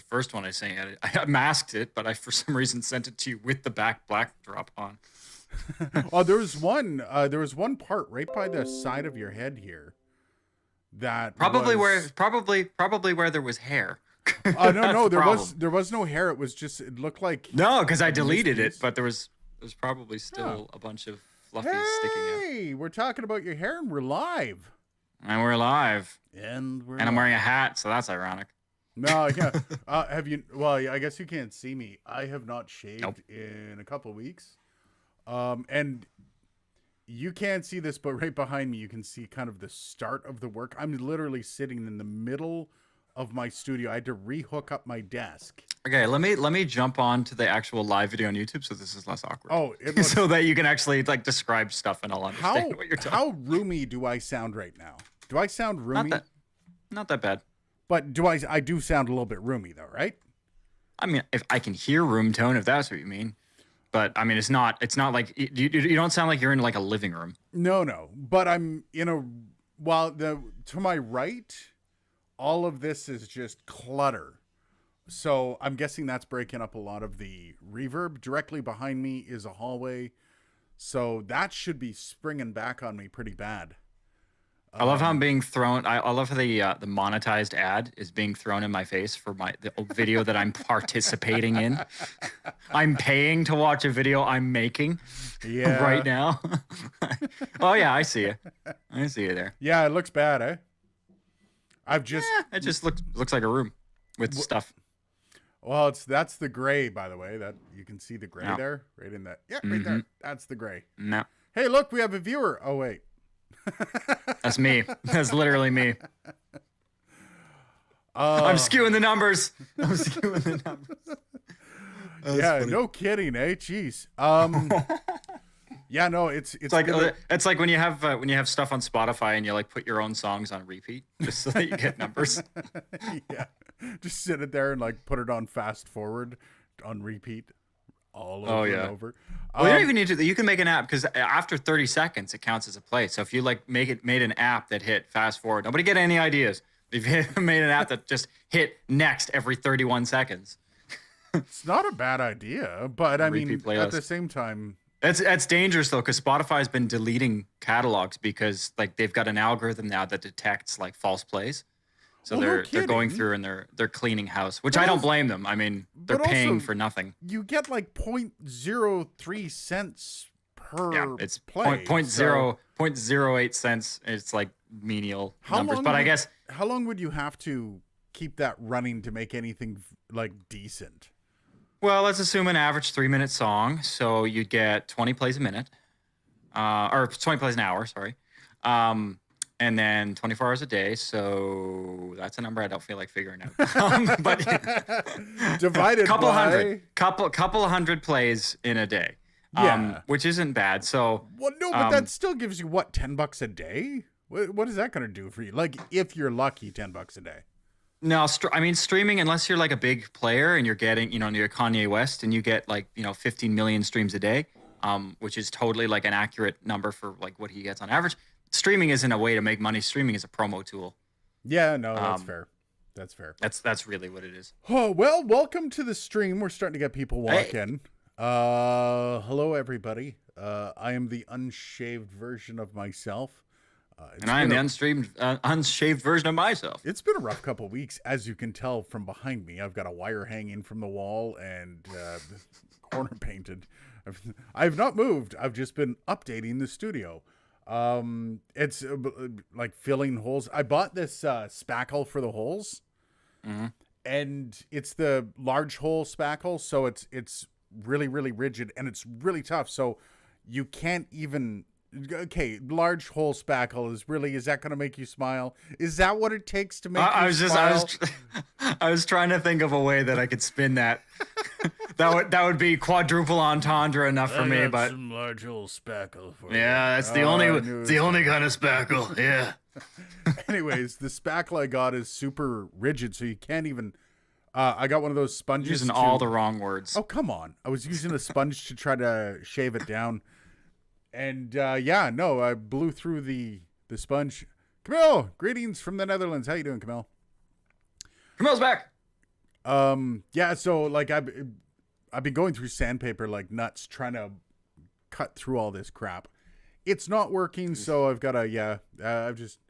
first one I sang. I masked it, but I for some reason sent it to you with the black drop on. Oh, there was one. There was one part right by the side of your head here. That Probably was... where there was hair. No, That's the problem. there was no hair. It was just, it looked like... No, because I deleted piece. it, but there's probably still a bunch of fluffies sticking out. Hey, we're talking about your hair and we're live. And we're live. And I'm wearing a hat, so that's ironic. No, yeah. Have you? Well, I guess you can't see me. I have not shaved Nope. in a couple of weeks. And you can't see this, but right behind me, you can see kind of the start of the work. I'm literally sitting in the middle of my studio. I had to rehook up my desk. Okay, let me jump on to the actual live video on YouTube, so this is less awkward. Oh, so that you can actually like describe stuff and I'll understand what you're talking. How roomy do I sound right now? Do I sound roomy? Not that bad. But I do sound a little bit roomy though, right? I mean, if I can hear room tone, if that's what you mean. But I mean, it's not like you don't sound like you're in like a living room. No. But I'm in a, to my right, all of this is just clutter. So I'm guessing that's breaking up a lot of the reverb. Directly behind me is a hallway. So that should be springing back on me pretty bad. I love how I'm being thrown. I love how the monetized ad is being thrown in my face for the video that I'm participating in. I'm paying to watch a video I'm making right now. Oh yeah, I see you. I see you there. Yeah, it looks bad, eh? It just looks like a room with stuff. Well, that's the gray, by the way. That you can see the gray there, right in that. Yeah, right there. That's the gray. No. Hey, look, we have a viewer. Oh wait. That's me. That's literally me. I'm skewing the numbers. Yeah, funny. No kidding, eh? Jeez. Yeah, no, it's like when you have stuff on Spotify and you like put your own songs on repeat just so that you get numbers. Yeah, just sit it there and like put it on fast forward on repeat all over and over. Well, you don't even need to. You can make an app because after 30 seconds it counts as a play. So if you like made an app that hit fast forward, nobody get any ideas. If you made an app that just hit next every 31 seconds, it's not a bad idea. But I mean, at the same time, that's dangerous though, because Spotify's been deleting catalogs because like they've got an algorithm now that detects like false plays. So they're going through and they're cleaning house, which I don't blame them. I mean, they're paying for nothing. You get like 0.03 cents per it's play. 0.08 cents. It's like menial numbers. But I guess how long would you have to keep that running to make anything like decent? Well, let's assume an average 3-minute song. So you'd get 20 plays a minute, or 20 plays an hour. Sorry. And then 24 hours a day, so that's a number I don't feel like figuring out. But divided couple by couple hundred plays in a day, which isn't bad. So but that still gives you what, $10 a day? What is that going to do for you? Like if you're lucky, $10 a day. No, I mean streaming. Unless you're like a big player and you're getting, you're Kanye West and you get like 15 million streams a day, which is totally like an accurate number for like what he gets on average. Streaming isn't a way to make money. Streaming is a promo tool. Yeah, no, that's fair. That's fair. That's really what it is. Oh, well, welcome to the stream. We're starting to get people walk in. Hello, everybody. I am the unshaved version of myself. And I am the unshaved version of myself. It's been a rough couple of weeks, as you can tell from behind me. I've got a wire hanging from the wall and corner painted. I've not moved. I've just been updating the studio. It's like filling holes. I bought this spackle for the holes, and it's the large hole spackle, so it's really, really rigid and it's really tough. So you can't even. Okay, large hole spackle is that going to make you smile? Is that what it takes to make you smile? I was trying to think of a way that I could spin that. that would be quadruple entendre enough for me, but some large hole spackle for you. That's the only kind of spackle. Yeah. Anyways, the spackle I got is super rigid, so you can't even. I got one of those sponges. Using all the wrong words. Oh, come on! I was using a sponge to try to shave it down. And I blew through the sponge. Camille, greetings from the Netherlands. How you doing, Camille? Camille's back. Yeah, so like I've been going through sandpaper like nuts trying to cut through all this crap. It's not working, so I've got to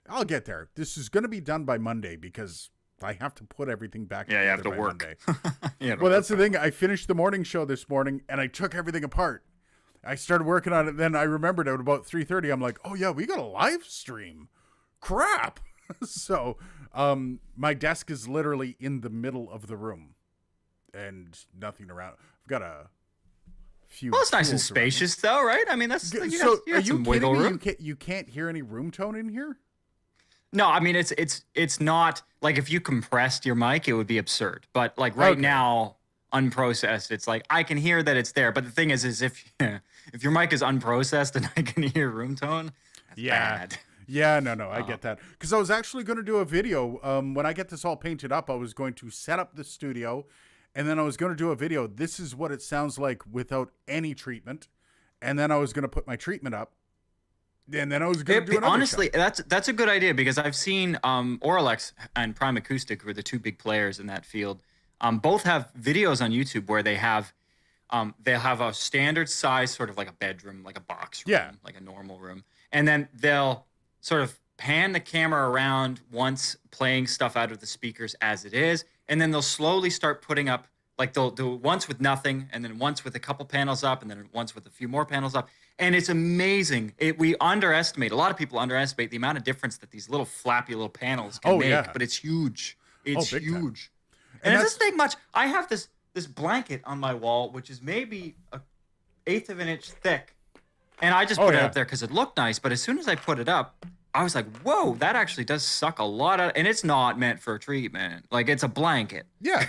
I'll get there. This is going to be done by Monday because I have to put everything back Yeah, you have together to by work. Monday. You have to Well, work that's the on it. thing. I finished the morning show this morning and I took everything apart. I started working on it, then I remembered at about 3:30 I'm like, "Oh yeah, we got a live stream." Crap. So, my desk is literally in the middle of the room and nothing around. I've got a few Well, it's nice and tools around me. spacious, though, right? I mean, that's you So, you are got you some kidding wiggle me? room. You can't hear any room tone in here? No, I mean it's not like if you compressed your mic, it would be absurd. But like right Okay. now, unprocessed, it's like I can hear that it's there. But the thing is if if your mic is unprocessed and I can hear room tone, that's bad. Yeah, no, I get that. Because I was actually going to do a video. When I get this all painted up, I was going to set up the studio, and then I was going to do a video. This is what it sounds like without any treatment, and then I was going to put my treatment up, and then I was going to do another Honestly, show. that's a good idea because I've seen Auralex and Prime Acoustic, who are the two big players in that field. Both have videos on YouTube where they'll have a standard size, sort of like a bedroom, like a box room, Yeah. like a normal room, and then they'll sort of pan the camera around once playing stuff out of the speakers as it is, and then they'll slowly start putting up, like they'll do once with nothing, and then once with a couple panels up, and then once with a few more panels up, and it's amazing. A lot of people underestimate the amount of difference that these little flappy little panels can Oh, make, yeah. but it's huge. It's big time. huge. And And it that's- doesn't take much. I have this blanket on my wall, which is maybe a eighth of an inch thick, and I just put it yeah. up there because it looked nice. But as soon as I put it up, I was like, "Whoa, that actually does suck a lot out." And it's not meant for treatment. Like it's a blanket. Yeah.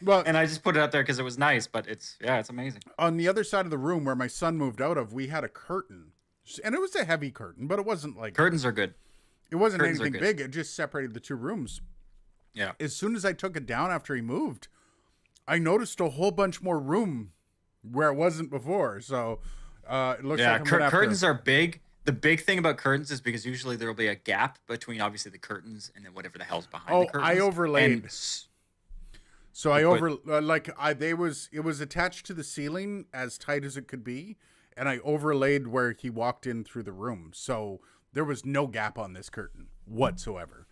Well, And I just put it up there because it was nice. But it's amazing. on the other side of the room where my son moved out of, we had a curtain, and it was a heavy curtain, but it wasn't like Curtains are good. it wasn't curtains are anything good. big. It just separated the two rooms. Yeah. As soon as I took it down after he moved, I noticed a whole bunch more room where it wasn't before. So it looks Yeah, like I'm gonna have curtains to, are big. The big thing about curtains is because usually there will be a gap between obviously the curtains and then whatever the hell's behind Oh, the curtains. I overlaid. And So I You over it was attached to the ceiling as tight as it could be, and I overlaid where he walked in through the room. So there was no gap on this curtain whatsoever.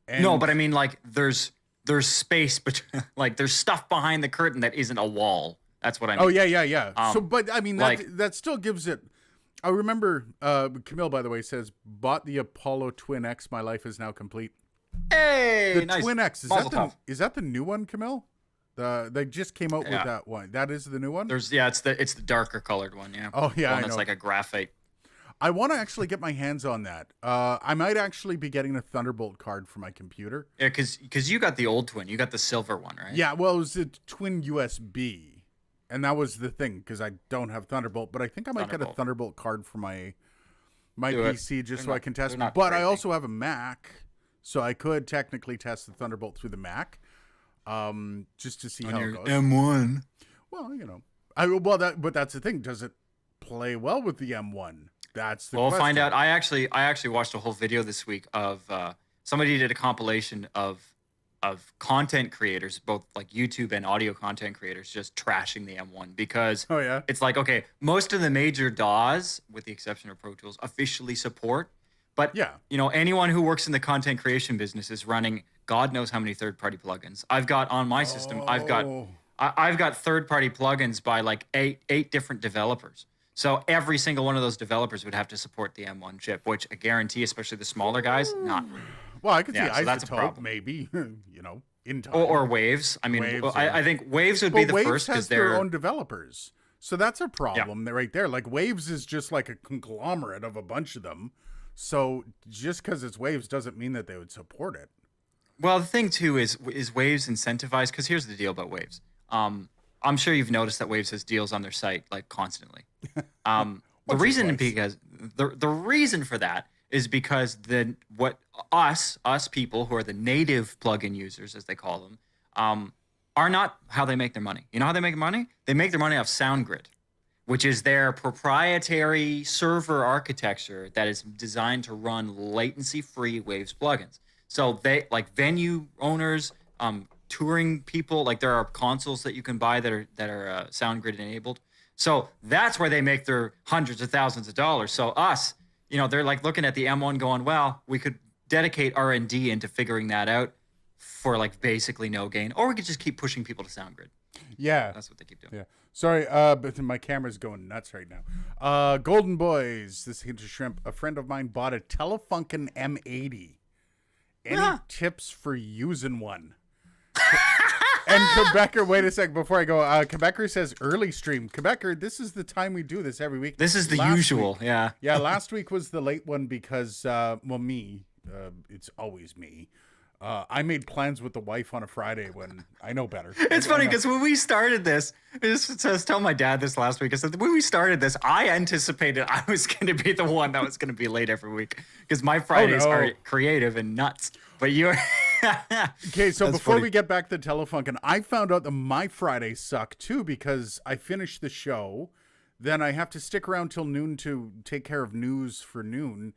And no, but I mean like there's space, but like there's stuff behind the curtain that isn't a wall. That's what I mean. oh yeah. So but I mean like- that still gives it. I remember Camille, by the way, says bought the Apollo Twin X. My life is now complete. Hey, The nice. Twin X Mazel tov. is that the new one, Camille? They just came out with Yeah. that one. That is the new one. It's the darker colored one. Yeah. Oh, yeah, The one I that's know. like a graphite. I want to actually get my hands on that. I might actually be getting a Thunderbolt card for my computer. Yeah, because you got the old twin. You got the silver one, right? Yeah, well, it was a twin USB, and that was the thing because I don't have Thunderbolt, but I think I might get a Thunderbolt. Thunderbolt card for my Do it. PC just They're so I not- can test. they're not But I crazy. also have a Mac, so I could technically test the Thunderbolt through the Mac, just to see On how your it goes. M1. Well, but that's the thing. Does it play well with the M1? That's the Well, we'll question. find out. I actually watched a whole video this week of somebody did a compilation of content creators, both like YouTube and audio content creators, just trashing the M1 because Oh yeah. it's like, okay, most of the major DAWs, with the exception of Pro Tools, officially support. But Yeah. anyone who works in the content creation business is running God knows how many third-party plugins. I've got on my system. I've Oh. got third-party plugins by like eight different developers. So every single one of those developers would have to support the M1 chip, which I guarantee, especially the smaller guys, not. Well, I could Yeah, see so that's a Isotope problem. maybe, in time. Or Waves. I mean, Waves, I yeah. think Waves would But be the Waves first because has their they're. own developers, so that's a problem right there. Like Waves is just like a conglomerate of a bunch of them. So just because it's Waves doesn't mean that they would support it. Well, the thing too is Waves incentivized? Because here's the deal about Waves. I'm sure you've noticed that Waves has deals on their site like constantly. The Once or reason twice. because the reason for that is because us people who are the native plugin users, as they call them, are not how they make their money. You know how they make money? They make their money off SoundGrid, which is their proprietary server architecture that is designed to run latency-free Waves plugins. So they like venue owners, touring people. Like there are consoles that you can buy that are sound grid enabled. So that's where they make their hundreds of thousands of dollars. So us, they're like looking at the M1 going, well, we could dedicate R&D into figuring that out for like basically no gain, or we could just keep pushing people to sound grid. Yeah. That's what they keep doing. Yeah. Sorry, but my camera's going nuts right now. Golden Boys, this hint of shrimp. A friend of mine bought a Telefunken M80. Any tips for using one? And Quebecer, wait a sec before I go. Quebecer says early stream. Quebecer, this is the time we do this every week. This is the usual, week, yeah. Yeah, last week was the late one because, it's always me. I made plans with the wife on a Friday when I know better. It's funny because when we started this, I was telling my dad this last week. I said, when we started this, I anticipated I was going to be the one that was going to be late every week because my Fridays are creative and nuts. But you're... Okay, so before we get back to Telefunken, I found out that my Fridays suck too because I finish the show, then I have to stick around till noon to take care of news for noon,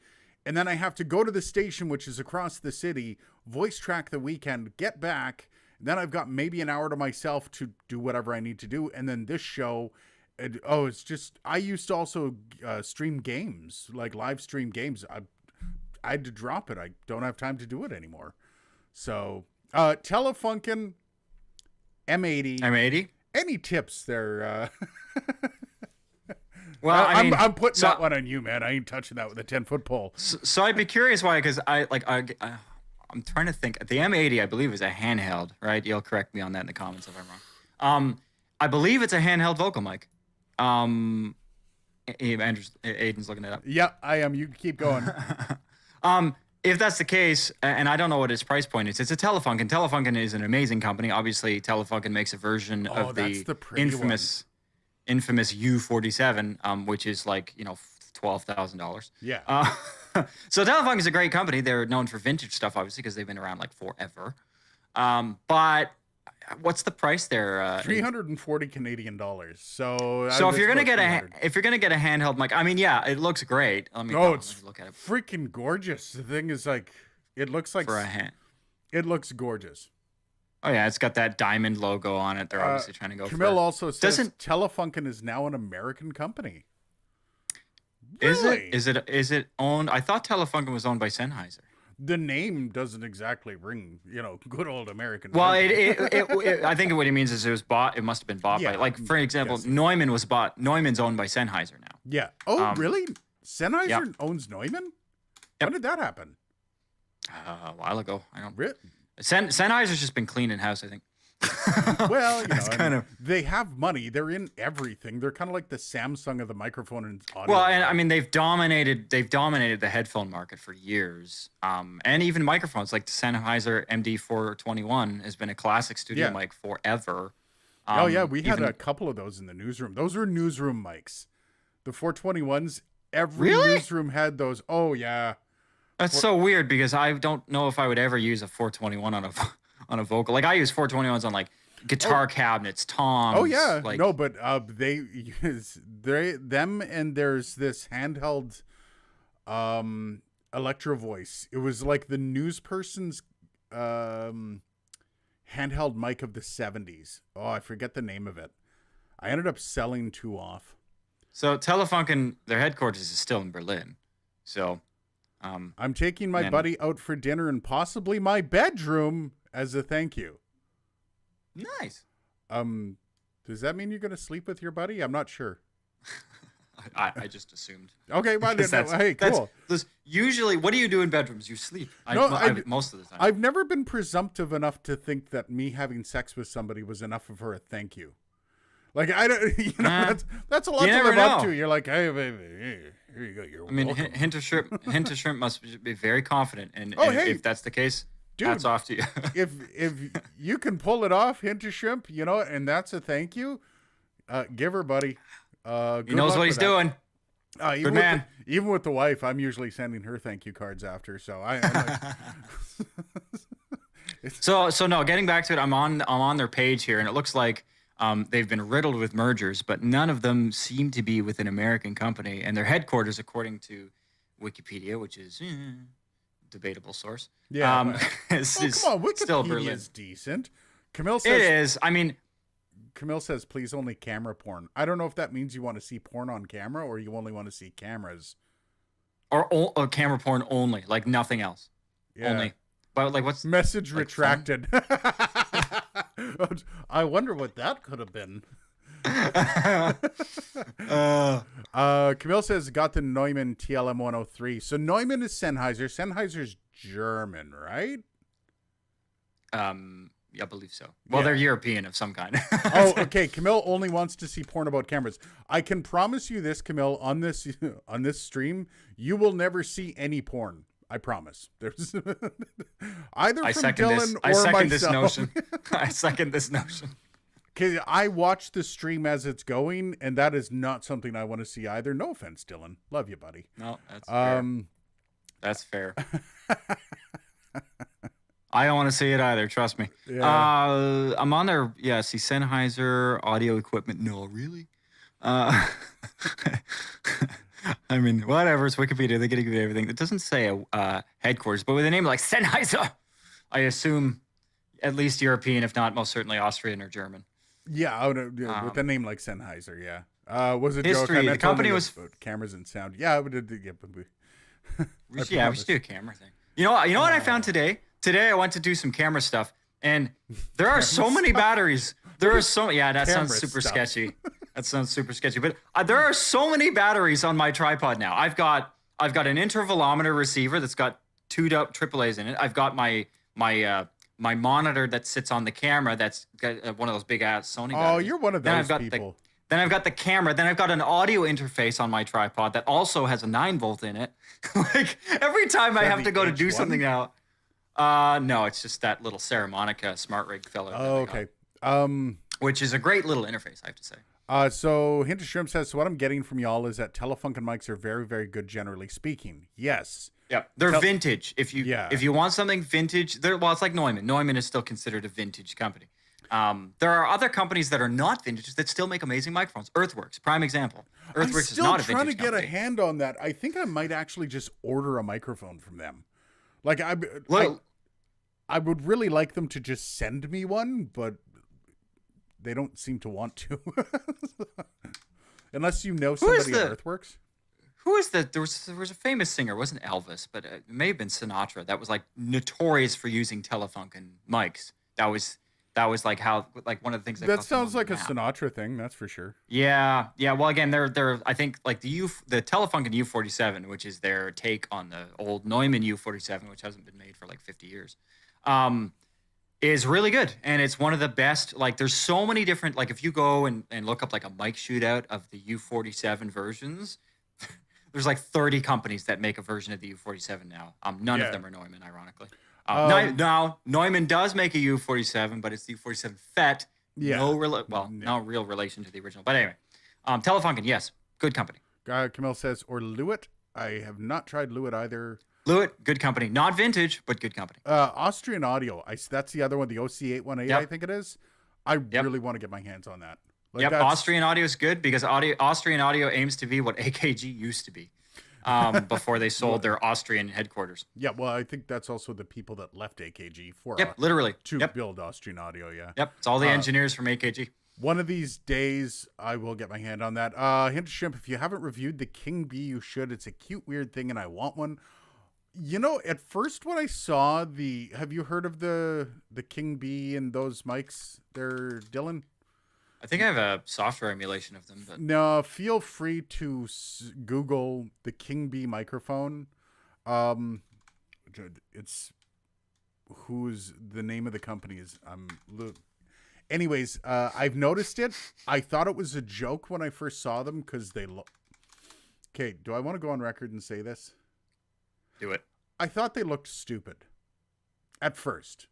and then I have to go to the station, which is across the city, voice track the weekend, get back, then I've got maybe an hour to myself to do whatever I need to do, and then this show, it's just, I used to also stream games, like live stream games. I had to drop it. I don't have time to do it anymore. So, Telefunken M80. M80? Any tips there? Well, I'm putting that one on you, man. I ain't touching that with a 10-foot pole. So I'd be curious why, because I'm trying to think. The M80, I believe, is a handheld, right? You'll correct me on that in the comments if I'm wrong. I believe it's a handheld vocal mic. Aiden's looking it up. Yeah, I am. You keep going. If that's the case, and I don't know what its price point is, it's a Telefunken. Telefunken is an amazing company. Obviously, Telefunken makes a version of the infamous U47, which is like, $12,000. Yeah. So Telefunken is a great company. They're known for vintage stuff, obviously, because they've been around like forever. But what's the price there? 340 Canadian dollars. So if you're gonna get a handheld mic, I mean, yeah, it looks great. Let me look at it. Freaking gorgeous. The thing is, like, it looks like for a hand. It looks gorgeous. Oh yeah, it's got that diamond logo on it. They're obviously trying to go. Camille also says Telefunken is now an American company. Really? Is it owned? I thought Telefunken was owned by Sennheiser. The name doesn't exactly ring, good old American. Well, I think what he means is it was bought. It must have been bought by, like, for example, yes. Neumann was bought. Neumann's owned by Sennheiser now. Yeah. Oh, really? Sennheiser owns Neumann? Yep. When did that happen? A while ago. I don't. Really? Sennheiser's just been cleaning house, I think. Well, they have money. They're in everything. They're kind of like the Samsung of the microphone and audio. Well, and I mean, they've dominated the headphone market for years. And even microphones, like the Sennheiser MD421 has been a classic studio mic forever. We had a couple of those in the newsroom. Those were newsroom mics. The 421s, every newsroom had those. Oh yeah. That's so weird because I don't know if I would ever use a 421 on a vocal. Like I use 421s on like guitar cabinets, toms. Oh yeah, but they use them, and there's this handheld Electro Voice. It was like the news person's handheld mic of the 70s. Oh, I forget the name of it. I ended up selling two off. So Telefunken, their headquarters is still in Berlin. So I'm taking my buddy out for dinner and possibly my bedroom as a thank you. Nice. Does that mean you're going to sleep with your buddy? I'm not sure. I just assumed. Okay, well, hey, cool. Usually, what do you do in bedrooms? You sleep. Most of the time. I've never been presumptive enough to think that me having sex with somebody was enough of her a thank you. Like, I don't, that's a lot to live up to. You're like, hey, baby, here you go. You're welcome. Hint of Shrimp must be very confident, and if that's the case, dude, hats off to you. if you can pull it off, Hint of Shrimp, and that's a thank you. Give her, buddy. He knows what he's doing. Good man. Even with the wife, I'm usually sending her thank you cards after. So I'm like, so no. Getting back to it, I'm on their page here, and it looks like they've been riddled with mergers, but none of them seem to be with an American company. And their headquarters, according to Wikipedia, which is debatable source, come on, Wikipedia still Berlin. is decent. Camille It says, is. I mean, Camille says, please only camera porn. I don't know if that means you want to see porn on camera or you only want to see cameras. or camera porn only, like nothing else. Yeah. Only. But like, what's Message like, retracted. I wonder what that could have been. Camille says, got the Neumann TLM 103. So Neumann is Sennheiser. Sennheiser's German, right? I believe so. Well, they're European of some kind. Oh, okay. Camille only wants to see porn about cameras. I can promise you this, Camille, on this stream, you will never see any porn. I promise. There's either from Dylan or myself. I second this notion. I second this notion. Because I watch the stream as it's going, and that is not something I want to see either. No offense, Dylan. Love you, buddy. No, that's fair. That's fair. I don't want to see it either. Trust me. Yeah. I'm on there. Yeah, see Sennheiser audio equipment. No, really? I mean, whatever. It's Wikipedia. They get to give you everything. It doesn't say headquarters, but with a name like Sennheiser, I assume at least European, if not most certainly Austrian or German. Yeah, with a name like Sennheiser, yeah. Was a history, joke. I meant the company was cameras and sound. Yeah, we should do a camera thing. You know what I found today? Today I went to do some camera stuff, and there are so many batteries. There are so that sounds super sketchy. That sounds super sketchy. But there are so many batteries on my tripod now. I've got an intervalometer receiver that's got 2 AAAs in it. I've got my monitor that sits on the camera that's got one of those big ass Sony batteries. Oh, you're one of those people. Then I've got the camera. Then I've got an audio interface on my tripod that also has a 9-volt in it. Like every time I have to go to do something now. No, it's just that little Saramonica smart rig filler. Oh, okay. Which is a great little interface, I have to say. So Hint of Shrimp says, so what I'm getting from y'all is that Telefunken mics are very, very good, generally speaking. Yes. Yeah, they're vintage. If you want something vintage, it's like Neumann. Neumann is still considered a vintage company. There are other companies that are not vintage that still make amazing microphones. Earthworks, prime example. Earthworks is not a vintage company. I'm still trying to get a hand on that. I think I might actually just order a microphone from them. Like I would really like them to just send me one, but they don't seem to want to. Unless you know somebody at Earthworks. Who is that? There was a famous singer, it wasn't Elvis, but it may have been Sinatra, that was like notorious for using Telefunken mics. That was like one of the things that sounds like a Sinatra thing, that's for sure. Yeah. Well, again, they're I think like the Telefunken U47, which is their take on the old Neumann U47, which hasn't been made for like 50 years, is really good, and it's one of the best. Like, there's so many different. Like, if you go and look up like a mic shootout of the U47 versions, there's like 30 companies that make a version of the U47 now. None of them are Neumann, ironically. Now, Neumann does make a U47, but it's the U47 FET. Yeah. No real relation to the original. But anyway, Telefunken, yes, good company. Camille says, or Lewitt. I have not tried Lewitt either. Lewitt, good company. Not vintage, but good company. Austrian Audio. That's the other one, the OC818, I think it is. I really want to get my hands on that. Like Austrian Audio is good because Austrian Audio aims to be what AKG used to be before they sold their Austrian headquarters. Yeah, well, I think that's also the people that left AKG literally to build Austrian Audio. Yep, it's all the engineers from AKG. One of these days, I will get my hand on that. Hint of Shrimp, if you haven't reviewed the King Bee, you should. It's a cute, weird thing, and I want one. You know, at first when I saw have you heard of the King Bee and those mics there, Dylan? I think I have a software emulation of them. But no, feel free to Google the King Bee microphone. It's who's the name of the company is. Anyways, I've noticed it. I thought it was a joke when I first saw them because they look. Okay, do I want to go on record and say this? Do it. I thought they looked stupid at first.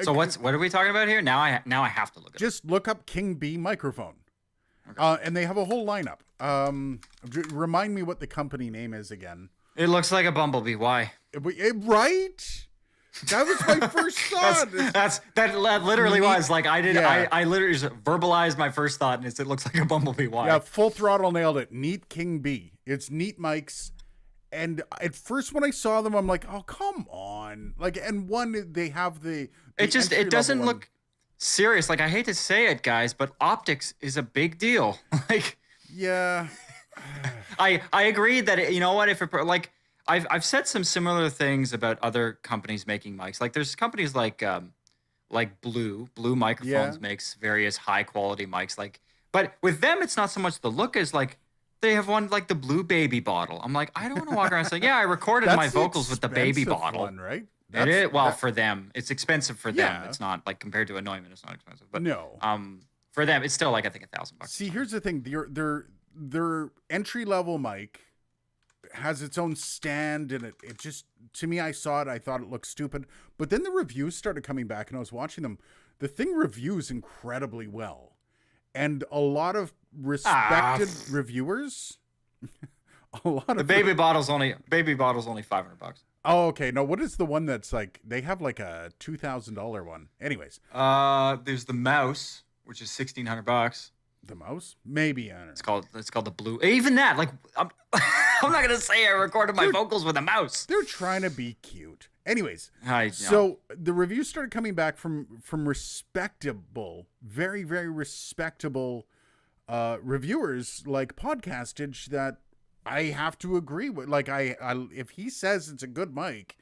So what are we talking about here? Now I have to look at it. Just look up King Bee microphone. Okay. And they have a whole lineup. Remind me what the company name is again. It looks like a bumblebee. Why? Right? That was my first thought. that literally was like I literally just verbalized my first thought, and it looks like a bumblebee. Why? Yeah, Full Throttle nailed it. Neat King Bee. It's neat mics. And at first when I saw them, I'm like, oh, come on. Like, and one, they have it doesn't look serious. Like, I hate to say it, guys, but optics is a big deal. Like, Yeah. I agree that you know what, if it like I've said some similar things about other companies making mics. Like, there's companies like Blue Yeah. Microphones makes various high quality mics. Like, but with them, it's not so much the look as like they have one like the Blue Baby bottle. I'm like, I don't want to walk around saying, yeah, I recorded my That's the vocals with the baby expensive bottle. one, right? It is, well, That, for them, it's expensive for them. yeah. It's not like compared to a Neumann, it's not expensive. But No. for them, it's still like I think $1,000. See, here's the thing: their entry level mic has its own stand, and it just, to me, I saw it, I thought it looked stupid. But then the reviews started coming back, and I was watching them. The thing reviews incredibly well, and a lot of respected reviewers. A lot of The baby bottle's only $500. Oh, okay. No, what is the one that's like they have like a $2,000 one? Anyways, There's the mouse, which is $1,600. the mouse, maybe. I don't know. It's called the Blue. Even that, like, I'm I'm not gonna say I recorded my vocals with a mouse. They're trying to be cute. Anyways, I know. so the reviews started coming back from respectable, very very respectable reviewers like Podcastage that I have to agree with. Like, I if he says it's a good mic,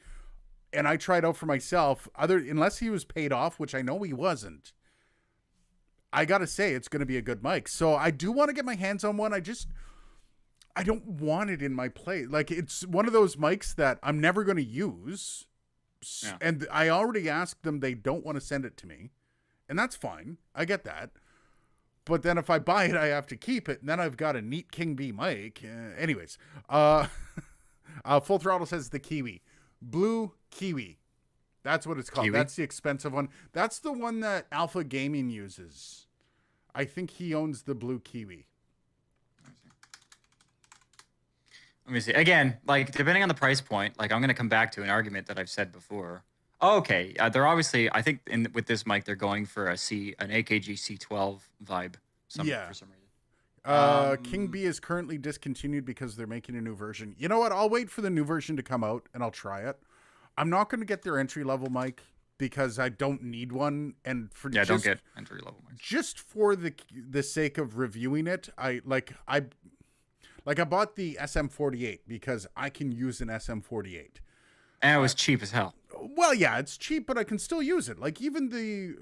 and I tried out for myself, unless he was paid off, which I know he wasn't, I gotta say it's gonna be a good mic. So I do want to get my hands on one. I don't want it in my play. Like, it's one of those mics that I'm never gonna use. Yeah. And I already asked them, they don't want to send it to me, and that's fine. I get that. But then if I buy it, I have to keep it, and then I've got a neat King Bee mic. Anyways, Full Throttle says the Kiwi. Blue Kiwi. That's what it's called. Kiwi? That's the expensive one. That's the one that Alpha Gaming uses. I think he owns the Blue Kiwi. Let me see. Again, like, depending on the price point, like, I'm going to come back to an argument that I've said before. Oh, okay. They're obviously, I think with this mic, they're going for an AKG C12 vibe. Yeah. For some reason. King Bee is currently discontinued because they're making a new version. You know what? I'll wait for the new version to come out and I'll try it. I'm not going to get their entry level mic because I don't need one. And for don't get entry level mics. Just for the sake of reviewing it, I bought the SM48 because I can use an SM48. And it was cheap as hell. Well, yeah, it's cheap, but I can still use it. Like, even the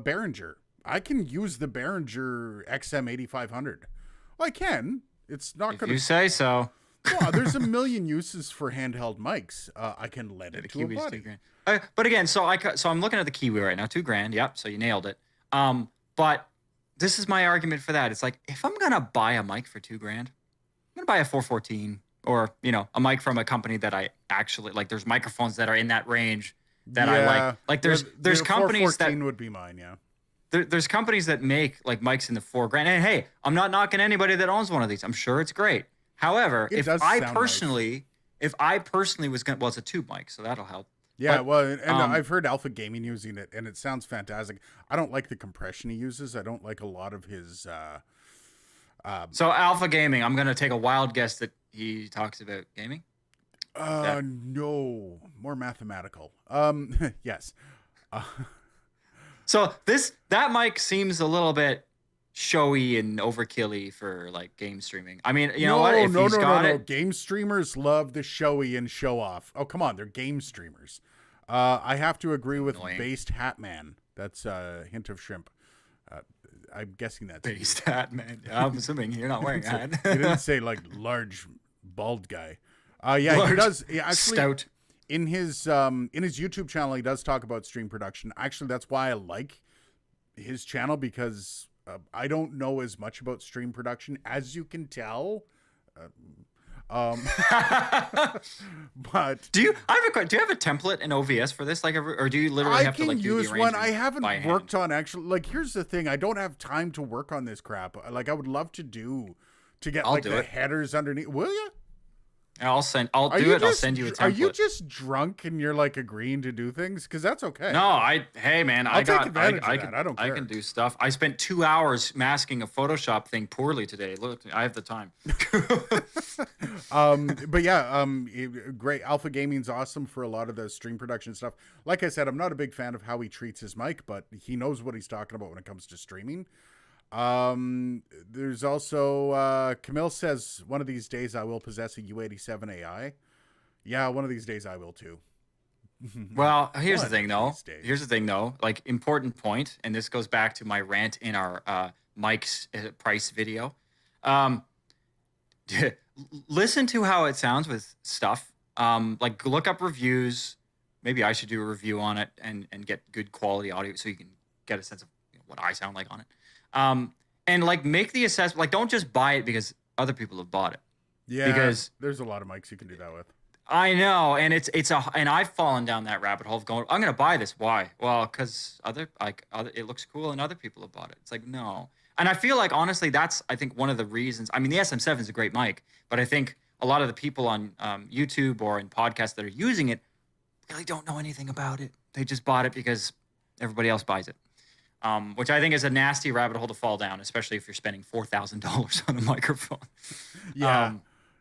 Behringer, I can use the Behringer XM8500. Well, I can. It's not going to. You say so. Well, there's a million uses for handheld mics. I can lend it to a buddy. But again, so I'm looking at the Kiwi right now, $2,000. Yep, so you nailed it. But this is my argument for that. It's like, if I'm gonna buy a mic for $2,000, I'm gonna buy a 414 or a mic from a company that I actually like. There's microphones that are in that range that I like. Like, there's companies that would be mine. Yeah. There's companies that make like mics in the $4,000. And hey, I'm not knocking anybody that owns one of these. I'm sure it's great. However, if I personally was gonna, well, it's a tube mic, so that'll help. Yeah, and I've heard Alpha Gaming using it, and it sounds fantastic. I don't like the compression he uses. I don't like a lot of his. So Alpha Gaming, I'm gonna take a wild guess that he talks about gaming. No, more mathematical. Yes. So that mic seems a little bit showy and overkill-y for like game streaming. I mean, you know what? If he's got it, game streamers love the showy and show off. Oh, come on, they're game streamers. I have to agree with Based Hat Man. That's a hint of shrimp. I'm guessing that's Based Hat Man. I'm assuming you're not wearing a hat. You didn't say like large bald guy. Yeah, large, he does. He actually, stout. In his YouTube channel, he does talk about stream production. Actually, that's why I like his channel, because I don't know as much about stream production, as you can tell. But do you have a template in OVS for this, like, or do you literally have to like use one? I haven't worked on actually. Like, here's the thing: I don't have time to work on this crap. Like, I would love to get the headers underneath. Will you? I'll Are do you it. I'll just send you a are you template. just drunk and you're like agreeing to do things? Because that's okay. No, hey man, I'll take advantage of that. can I don't I care. can do stuff. I spent 2 hours masking a Photoshop thing poorly today. Look, I have the time. But yeah, great. Alpha Gaming's awesome for a lot of the stream production stuff. Like I said, I'm not a big fan of how he treats his mic, but he knows what he's talking about when it comes to streaming. There's also Camille says one of these days I will possess a U87 AI. Yeah, one of these days I will too. Well, here's the One thing of though. these days. Here's the thing though. Like important point, and this goes back to my rant in our Mike's price video. Um, listen to how it sounds with stuff. Like look up reviews. Maybe I should do a review on it and get good quality audio so you can get a sense of what I sound like on it. And like make the assessment. Like don't just buy it because other people have bought it. Yeah, because there's a lot of mics you can do that with. I know, and and I've fallen down that rabbit hole of going, I'm gonna buy this. Why? Well, because it looks cool and other people have bought it. It's like no, and I feel like honestly, that's I think one of the reasons. I mean, the SM7 is a great mic, but I think a lot of the people on YouTube or in podcasts that are using it really don't know anything about it. They just bought it because everybody else buys it, which I think is a nasty rabbit hole to fall down, especially if you're spending $4,000 on a microphone. Yeah.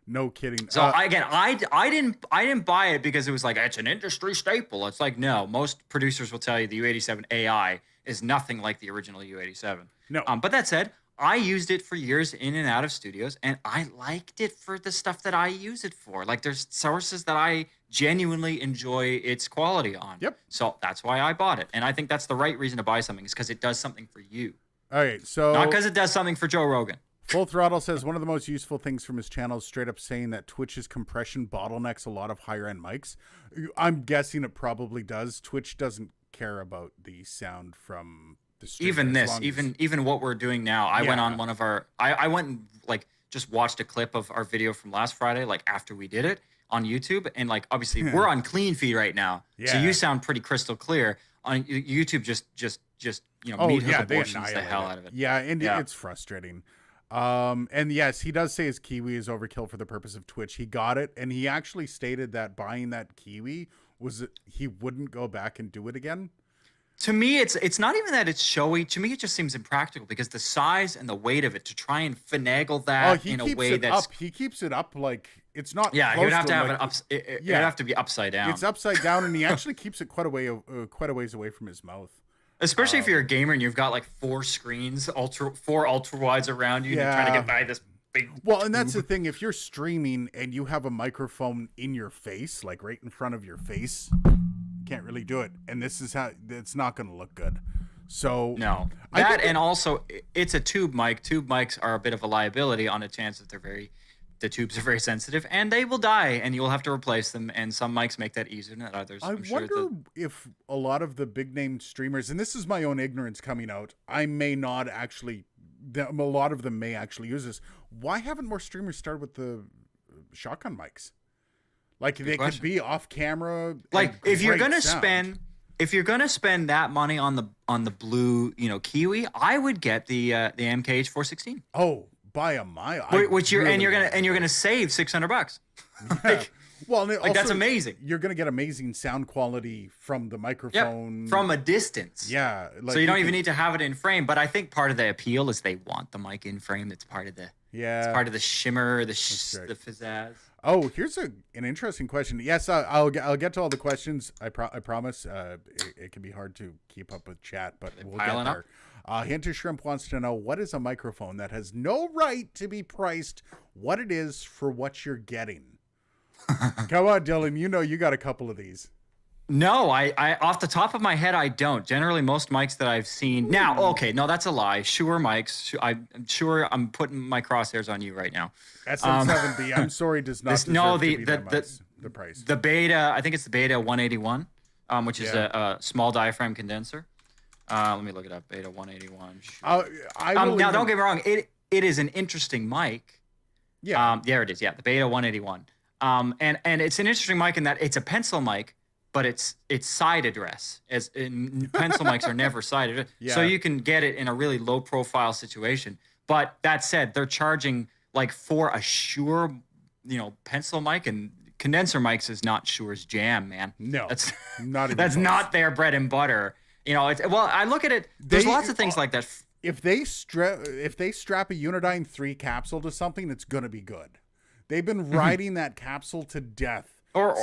No kidding. So I didn't buy it because it was like it's an industry staple. It's like no, most producers will tell you the U87 AI is nothing like the original U87. No. But that said, I used it for years in and out of studios, and I liked it for the stuff that I use it for. Like there's sources that I genuinely enjoy its quality on. Yep. So that's why I bought it, and I think that's the right reason to buy something is because it does something for you, All right, so not because it does something for Joe Rogan. Full Throttle says one of the most useful things from his channel is straight up saying that Twitch's compression bottlenecks a lot of higher end mics. I'm guessing it probably does. Twitch doesn't care about the sound from the stream. Even what we're doing now. I went on one of our. I went and like just watched a clip of our video from last Friday, like after we did it on YouTube, and like obviously we're on clean feed right now, so you sound pretty crystal clear. On YouTube, just meat hook abortions the hell out of it. Yeah, and it's frustrating. And yes, he does say his Kiwi is overkill for the purpose of Twitch. He got it, and he actually stated that buying that Kiwi was he wouldn't go back and do it again. To me, it's not even that it's showy. To me, it just seems impractical because the size and the weight of it to try and finagle that in a way that's he keeps it up like it's not. Yeah, you'd have to have it up. It'd have to be upside down. It's upside down, and he actually keeps it quite a ways away from his mouth. Especially if you're a gamer and you've got like 4 screens, four ultra wides around you, and you're trying to get by this big. Well, and that's the thing. If you're streaming and you have a microphone in your face, like right in front of your face, you can't really do it. And this is how it's not going to look good. So no, and also it's a tube mic. Tube mics are a bit of a liability on a chance that the tubes are very sensitive and they will die and you'll have to replace them. And some mics make that easier than others. I wonder if a lot of the big name streamers, and this is my own ignorance coming out, I may not actually, a lot of them may actually use this. Why haven't more streamers started with the shotgun mics? Like they could be off camera. Like if you're going to spend that money on the blue, Kiwi, I would get the MKH 416. Oh, by a mile. Which you're gonna save $600. Well, like that's amazing. You're gonna get amazing sound quality from the microphone from a distance. Yeah, like so you don't even need to have it in frame. But I think part of the appeal is they want the mic in frame. That's part of the it's part of the shimmer, the pizzazz. Oh, here's an interesting question. Yes, I'll get to all the questions. I promise. It can be hard to keep up with chat, but we'll get there. Hinter Shrimp wants to know, what is a microphone that has no right to be priced what it is for what you're getting? Come on, Dylan. You got a couple of these. No, I off the top of my head, I don't. Generally, most mics that I've seen now. Okay, no, that's a lie. Shure mics. I'm sure I'm putting my crosshairs on you right now. SM7B. I'm sorry, does not. The price. The Beta. I think it's the Beta 181, which is a small diaphragm condenser. Let me look it up. Beta 181. Now, don't get me wrong. It is an interesting mic. Yeah. There it is. Yeah, the Beta 181. And it's an interesting mic in that it's a pencil mic, but it's side address. As in pencil mics are never side address, so you can get it in a really low profile situation. But that said, they're charging like for a Shure pencil mic and condenser mics is not Shure's jam, man. No, That's not even that's close. not their bread and butter. I look at it. There's lots of things like that. If they strap a Unidyne 3 capsule to something, it's gonna be good. They've been riding that capsule to death. Or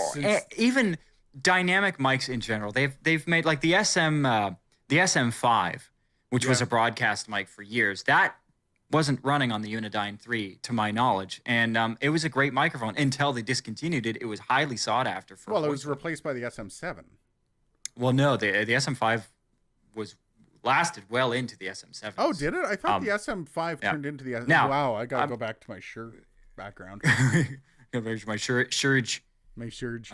even dynamic mics in general. They've made like the SM5, which was a broadcast mic for years. That wasn't running on the Unidyne 3 to my knowledge, and it was a great microphone until they discontinued it. It was highly sought after for it was replaced by the SM7. Well, no, the SM5 lasted well into the SM7. Oh, did it? I thought the SM5 turned into the SM. Now, wow, I gotta go back to my shirt background. my shirtage. My surge.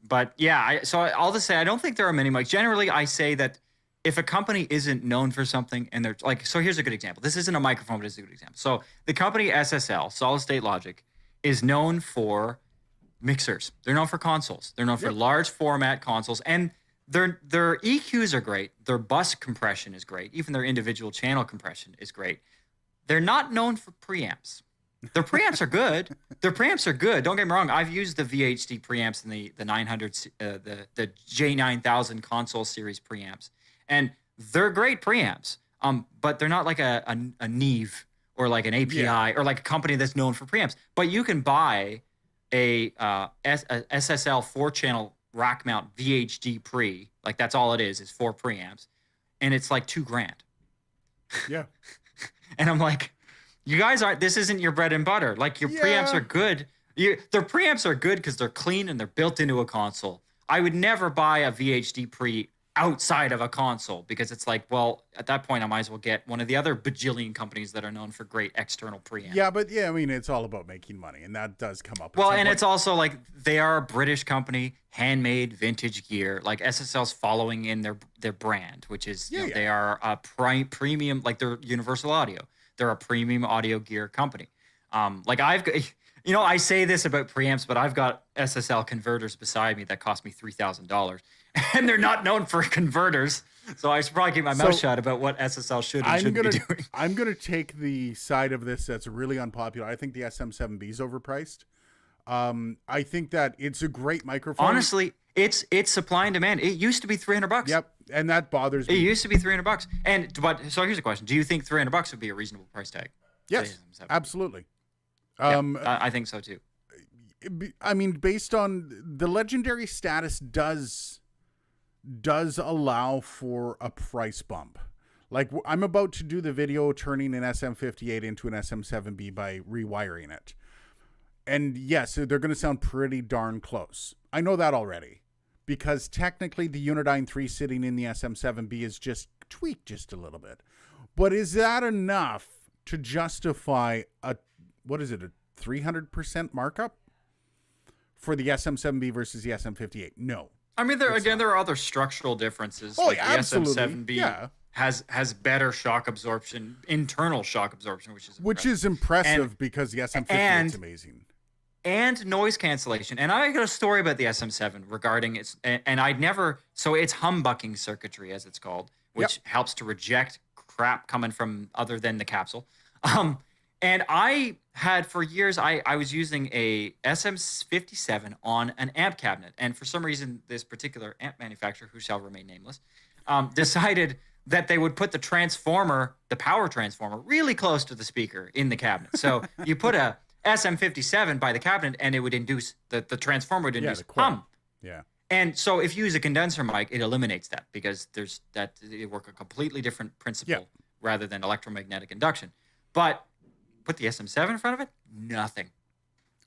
But yeah, so I'll just say I don't think there are many mics. Generally, I say that if a company isn't known for something and they're like, so here's a good example. This isn't a microphone, but it's a good example. So the company SSL, Solid State Logic, is known for mixers. They're known for consoles. They're known for large format consoles, and their EQs are great. Their bus compression is great. Even their individual channel compression is great. They're not known for preamps. Their preamps are good. Don't get me wrong. I've used the VHD preamps and the 900, the J9000 console series preamps, and they're great preamps. But they're not like a Neve or like an API or like a company that's known for preamps. But you can buy a SSL 4-channel rack mount VHD pre, like that's all it is 4 preamps, and it's like $2,000. Yeah. And I'm like, you guys this isn't your bread and butter. Like your preamps are good. Their preamps are good because they're clean and they're built into a console. I would never buy a VHD pre outside of a console because it's like, well, at that point I might as well get one of the other bajillion companies that are known for great external preamps. Yeah, but I mean, it's all about making money, and that does come up. Well, and it's also like they are a British company, handmade vintage gear. Like SSL's following in their brand, which is they are a premium, like they're Universal Audio. They're a premium audio gear company. Like I say this about preamps, but I've got SSL converters beside me that cost me $3,000, and they're not known for converters. So I should probably keep my mouth shut about what SSL should and shouldn't be doing. I'm gonna take the side of this that's really unpopular. I think the SM7B is overpriced. I think that it's a great microphone. Honestly, it's supply and demand. It used to be $300. Yep, and that bothers me. It used to be $300. But so here's a question: do you think $300 would be a reasonable price tag? Yes, absolutely. I think so too. I mean, based on the legendary status does allow for a price bump. Like I'm about to do the video turning an SM58 into an SM7B by rewiring it. And yes, they're going to sound pretty darn close. I know that already because technically the Unidyne 3 sitting in the SM7B is just tweaked just a little bit. But is that enough to justify a 300% markup for the SM7B versus the SM58? No. I mean, there are other structural differences. Oh, like absolutely. The SM7B has better shock absorption, internal shock absorption, which is impressive because the SM58 is amazing. And noise cancellation. And I got a story about the SM7 regarding its, and it's humbucking circuitry, as it's called, which helps to reject crap coming from other than the capsule. And I had for years, I was using a SM57 on an amp cabinet. And for some reason, this particular amp manufacturer, who shall remain nameless, decided that they would put the power transformer, really close to the speaker in the cabinet. So you put a SM57 by the cabinet and it would induce, the transformer would induce hum. Yeah. And so if you use a condenser mic, it eliminates that because they work a completely different principle rather than electromagnetic induction. But put the SM7 in front of it, nothing.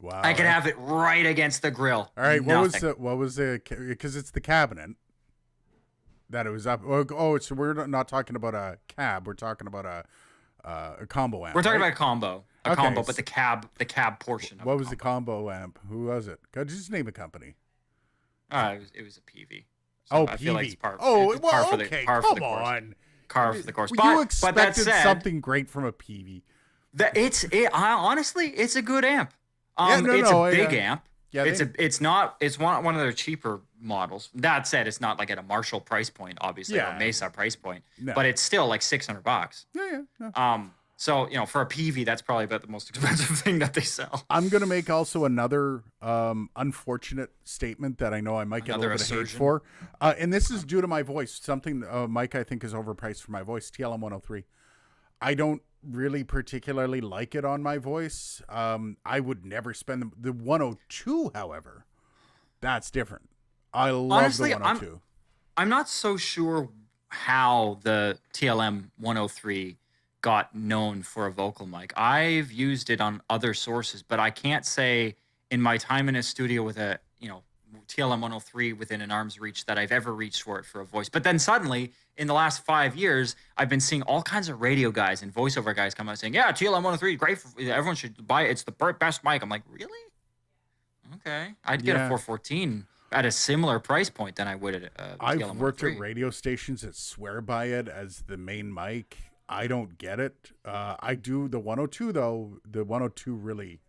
Wow. I could have it right against the grill. All right. Nothing. What was the, because it's the cabinet that it was up. Oh, so we're not talking about a cab. We're talking about a combo amp. We're talking about a combo. Combo, but the cab portion of what was the combo amp? Who was it? Just name a company. It was a PV. So I PV. feel like it's par for the course. Car for the course. You expected something great from a PV. Honestly, it's a good amp. It's a big amp. Yeah, it's one of their cheaper models. That said, it's not like at a Marshall price point, obviously, or Mesa price point, but it's still like $600. Yeah. So, for a PV, that's probably about the most expensive thing that they sell. I'm going to make also another unfortunate statement that I know I might get Another a little bit of hate assertion. for. And this is due to my voice. Something Mike, I think, is overpriced for my voice. TLM 103. I don't really particularly like it on my voice. I would never spend the 102, however. That's different. I love Honestly, the 102. I'm not so sure how the TLM 103 got known for a vocal mic. I've used it on other sources, but I can't say in my time in a studio with a, TLM 103 within an arm's reach that I've ever reached for it for a voice. But then suddenly, in the last 5 years, I've been seeing all kinds of radio guys and voiceover guys come out saying, yeah, TLM 103, great. Everyone should buy it. It's the best mic. I'm like, really? Okay. I'd get a 414 at a similar price point than I would at I've worked at radio stations that swear by it as the main mic. I don't get it. I do the 102 though. The 102 really.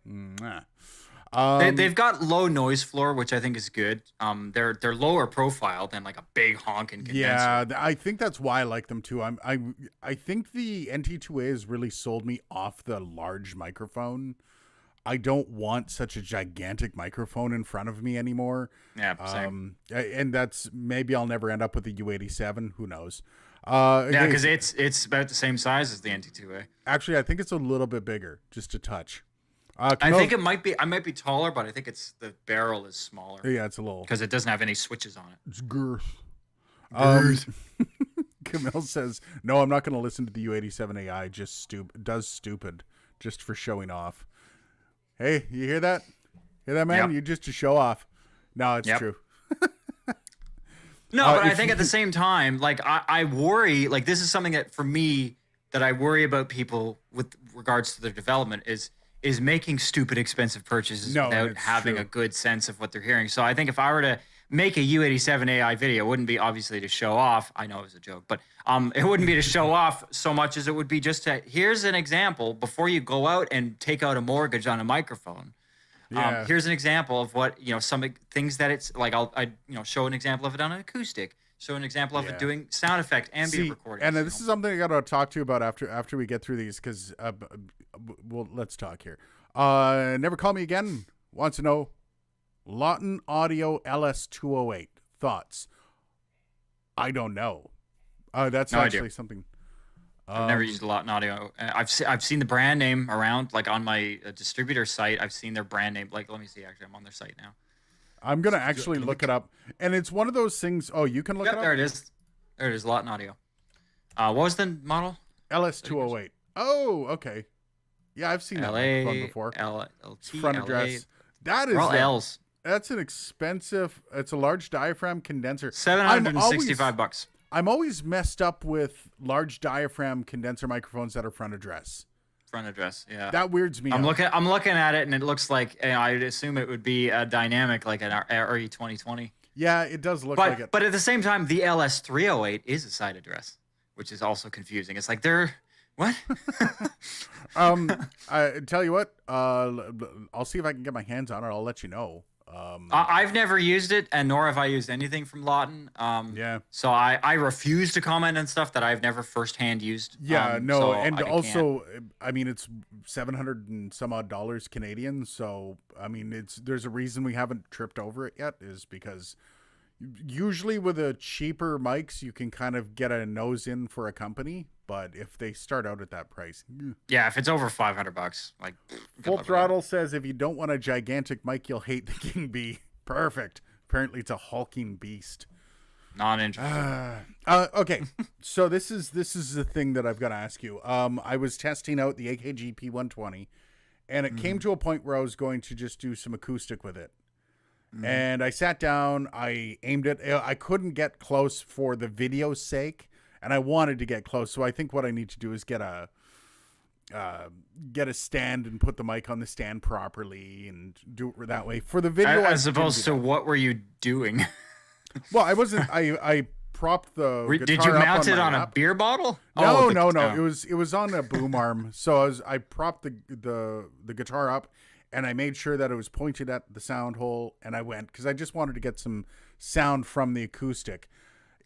They've got low noise floor, which I think is good. They're lower profile than like a big honking condenser. Yeah, I think that's why I like them too. I think the NT2A has really sold me off the large microphone. I don't want such a gigantic microphone in front of me anymore. Yeah, same. And that's maybe I'll never end up with the U87. Who knows? Yeah, because it's about the same size as the NT2A. Actually, I think it's a little bit bigger, just a touch. I think it might be. I might be taller, but I think the barrel is smaller. Yeah, it's a little because it doesn't have any switches on it. It's girth. Camille says, "No, I'm not going to listen to the U87 AI. Just stupid, just for showing off." Hey, you hear that? Hear that, man? Yep. You just to show off. No, it's true. No, but I think at the same time, like I worry, like this is something that for me that I worry about people with regards to their development is making stupid expensive purchases without having a good sense of what they're hearing. So I think if I were to make a U87 AI video, it wouldn't be obviously to show off. I know it was a joke, but it wouldn't be to show off so much as it would be just to, here's an example before you go out and take out a mortgage on a microphone. Yeah. Here's an example of what, some things that it's like, I show an example of it on an acoustic, show an example of it doing sound effect, ambient recording. And this is something I got to talk to you about after we get through these, because, well, let's talk here. Never Call Me Again wants to know, Lawton Audio LS208 thoughts. I don't know. That's actually something. I've never used a Lawton Audio. I've seen the brand name around, like on my distributor site. I've seen their brand name. Like, let me see. Actually, I'm on their site now. I'm gonna actually look it up, and it's one of those things. Oh, you can look it up. There it is. There it is. Lawton Audio. What was the model? LS208. Oh, okay. Yeah, I've seen that microphone before. LT, front address. That is all L's. That's an expensive. It's a large diaphragm condenser. $765. I'm always messed up with large diaphragm condenser microphones that are front address. Front address, yeah. That weirds me out. I'm looking at it, and it looks like I'd assume it would be a dynamic, like an RE 2020. Yeah, it does look like it. But at the same time, the LS308 is a side address, which is also confusing. It's like they're what? I tell you what. I'll see if I can get my hands on it. I'll let you know. I've never used it, and nor have I used anything from Lawton. Yeah. So I refuse to comment on stuff that I've never firsthand used. Yeah, no, so and also, I mean, it's $700 and some odd Canadian. So I mean, there's a reason we haven't tripped over it yet, is because usually with the cheaper mics, you can kind of get a nose in for a company. But if they start out at that price, yeah, if it's over $500, like Full Throttle says, if you don't want a gigantic mic, you'll hate the King Bee. Perfect. Apparently, it's a hulking beast. Not interested. Okay, so this is the thing that I've got to ask you. I was testing out the AKG P120, and it came to a point where I was going to just do some acoustic with it. And I sat down, I aimed it. I couldn't get close for the video's sake. And I wanted to get close, so I think what I need to do is get a stand and put the mic on the stand properly and do it that way for the video. As opposed to what were you doing? Well, I wasn't. I propped the. Did you mount it on a beer bottle? No, no. It was on a boom arm. So I propped the guitar up, and I made sure that it was pointed at the sound hole, and I went because I just wanted to get some sound from the acoustic.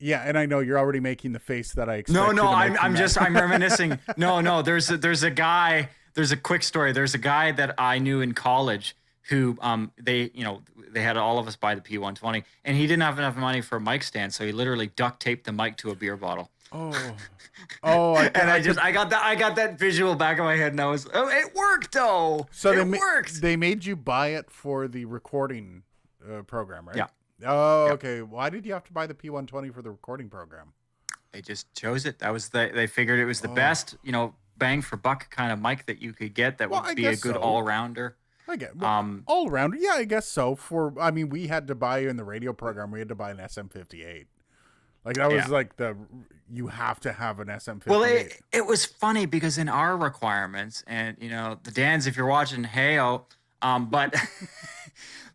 Yeah, and I know you're already making the face that I expect. No, you no, to make from that. I'm reminiscing. No, there's a guy. There's a quick story. There's a guy that I knew in college who they had all of us buy the P120, and he didn't have enough money for a mic stand, so he literally duct taped the mic to a beer bottle. Oh, I got that visual back in my head, and I was, it worked though. So it worked. They made you buy it for the recording program, right? Yeah. Oh, Yeah. okay. Why did you have to buy the P120 for the recording program? They just chose it. That was they figured it was the best, bang for buck kind of mic that you could get that would be a good all-rounder. I get all around. Yeah, I guess so. We had to buy in the radio program. We had to buy an SM58. Like that was like you have to have an SM58. Well, it was funny because in our requirements, and the Dans, if you're watching, heyo, but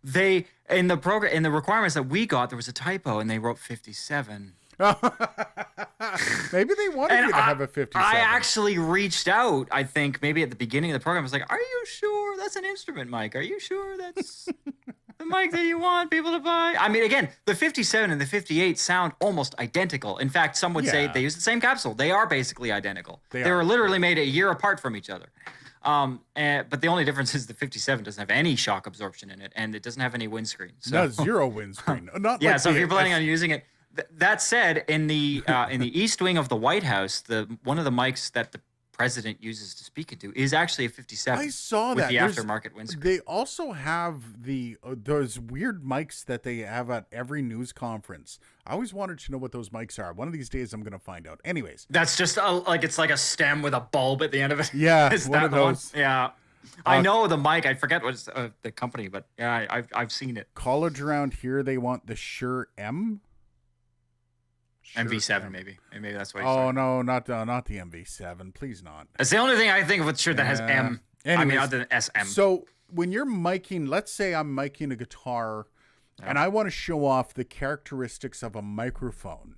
they in the requirements that we got, there was a typo and they wrote 57. Maybe they wanted you to have a 57. I actually reached out, I think, maybe at the beginning of the program. I was like, are you sure that's an instrument mic? Are you sure that's the mic that you want people to buy? I mean, again, the 57 and the 58 sound almost identical. In fact, some would say they use the same capsule. They are basically identical. They were literally made a year apart from each other. But the only difference is the 57 doesn't have any shock absorption in it, and it doesn't have any windscreen. So. No, zero windscreen. Not yeah, like so if you're planning on using it, that said, in the East Wing of the White House, one of the mics that the president uses to speak into is actually a 57. I saw with that. the aftermarket windscreen. They also have those weird mics that they have at every news conference. I always wanted to know what those mics are. One of these days, I'm going to find out. Anyways, that's just it's like a stem with a bulb at the end of it. Yeah, is one that of those. One? Yeah. I know the mic. I forget what's the company, but yeah, I've seen it. College around here, they want the Shure M. MV7 maybe that's what. Oh no, not the MV7. Please not. It's the only thing I think of Shure that has M. Anyways, I mean, other than SM. So when you're miking, let's say I'm miking a guitar, and I want to show off the characteristics of a microphone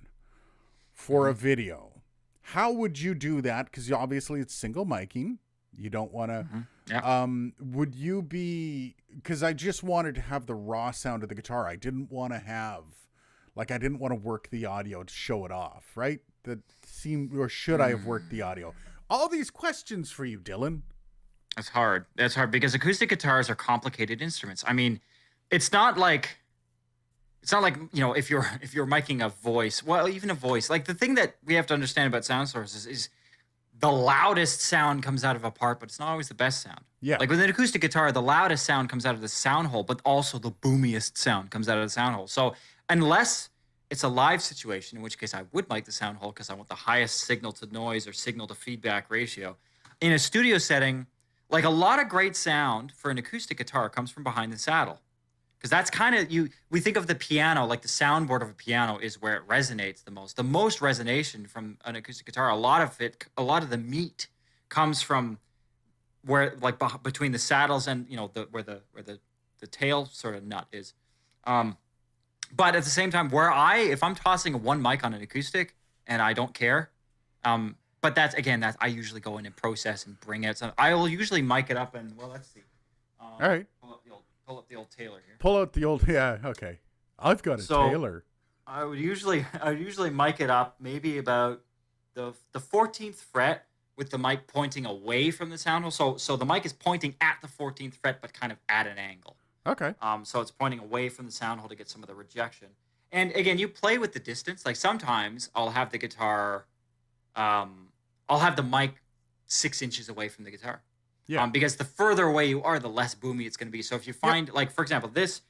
for a video. How would you do that? Because obviously it's single miking. You don't want to. Would you be? Because I just wanted to have the raw sound of the guitar. I didn't want to have. Like, I didn't want to work the audio to show it off, right? Or should I have worked the audio? All these questions for you, Dylan. That's hard. That's hard because acoustic guitars are complicated instruments. I mean, it's not like if you're miking a voice, well, even a voice. Like, the thing that we have to understand about sound sources is the loudest sound comes out of a part, but it's not always the best sound. Yeah. Like with an acoustic guitar, the loudest sound comes out of the sound hole, but also the boomiest sound comes out of the sound hole. So unless it's a live situation, in which case I would mic the sound hole because I want the highest signal to noise or signal to feedback ratio. In a studio setting, like, a lot of great sound for an acoustic guitar comes from behind the saddle. Because that's kind of, we think of the piano, like the soundboard of a piano is where it resonates the most. The most resonation from an acoustic guitar, a lot of the meat comes from where, like, between the saddles and, where the tail sort of nut is. But at the same time, if I'm tossing one mic on an acoustic and I don't care, but that's I usually go in and process and bring it. So I will usually mic it up and, well, let's see. All right. Pull up the old Taylor here. Pull out the old, yeah, okay. I've got a Taylor. I would usually mic it up maybe about the 14th fret with the mic pointing away from the sound hole. So the mic is pointing at the 14th fret, but kind of at an angle. Okay. So it's pointing away from the sound hole to get some of the rejection. And again, you play with the distance. Like, sometimes I'll have the guitar, I'll have the mic 6 inches away from the guitar. Yeah. Because the further away you are, the less boomy it's going to be. So if you find, like, for example, this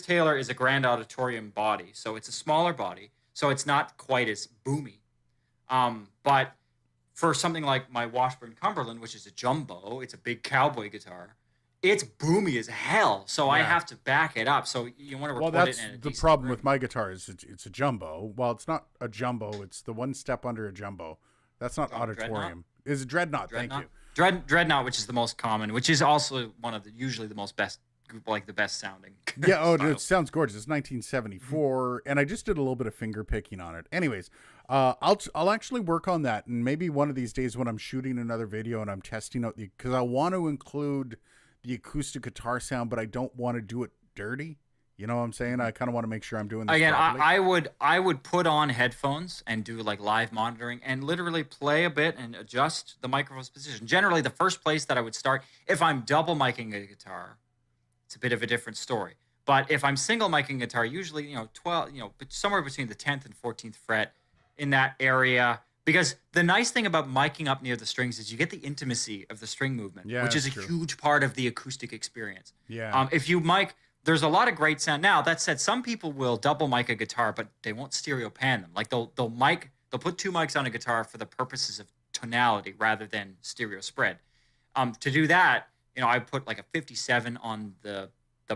Taylor is a grand auditorium body, so it's a smaller body, so it's not quite as boomy. But for something like my Washburn Cumberland, which is a jumbo, it's a big cowboy guitar. It's boomy as hell, so I have to back it up. So you want to record it in a decent the problem room. with my guitar is it's a jumbo. Well, it's not a jumbo. It's the one step under a jumbo. That's not auditorium. Dreadnought? Is Dreadnought? Thank you. Dreadnought, which is the most common, which is also one of usually the most best, like the best sounding. Yeah. Oh, it sounds gorgeous. It's 1974, and I just did a little bit of finger picking on it. Anyways, I'll actually work on that, and maybe one of these days when I'm shooting another video and I'm testing out because I want to include the acoustic guitar sound, but I don't want to do it dirty. You know what I'm saying? I kind of want to make sure I'm doing this Again, properly. I would put on headphones and do like live monitoring and literally play a bit and adjust the microphone's position. Generally, the first place that I would start, if I'm double miking a guitar, it's a bit of a different story. But if I'm single miking a guitar, usually 12, somewhere between the 10th and 14th fret in that area. Because the nice thing about miking up near the strings is you get the intimacy of the string movement, Yeah, which is a that's true. huge part of the acoustic experience. Yeah. If you mic, there's a lot of great sound. Now that said, some people will double mic a guitar, but they won't stereo pan them. Like they'll put two mics on a guitar for the purposes of tonality rather than stereo spread. To do that, I put like a 57 on the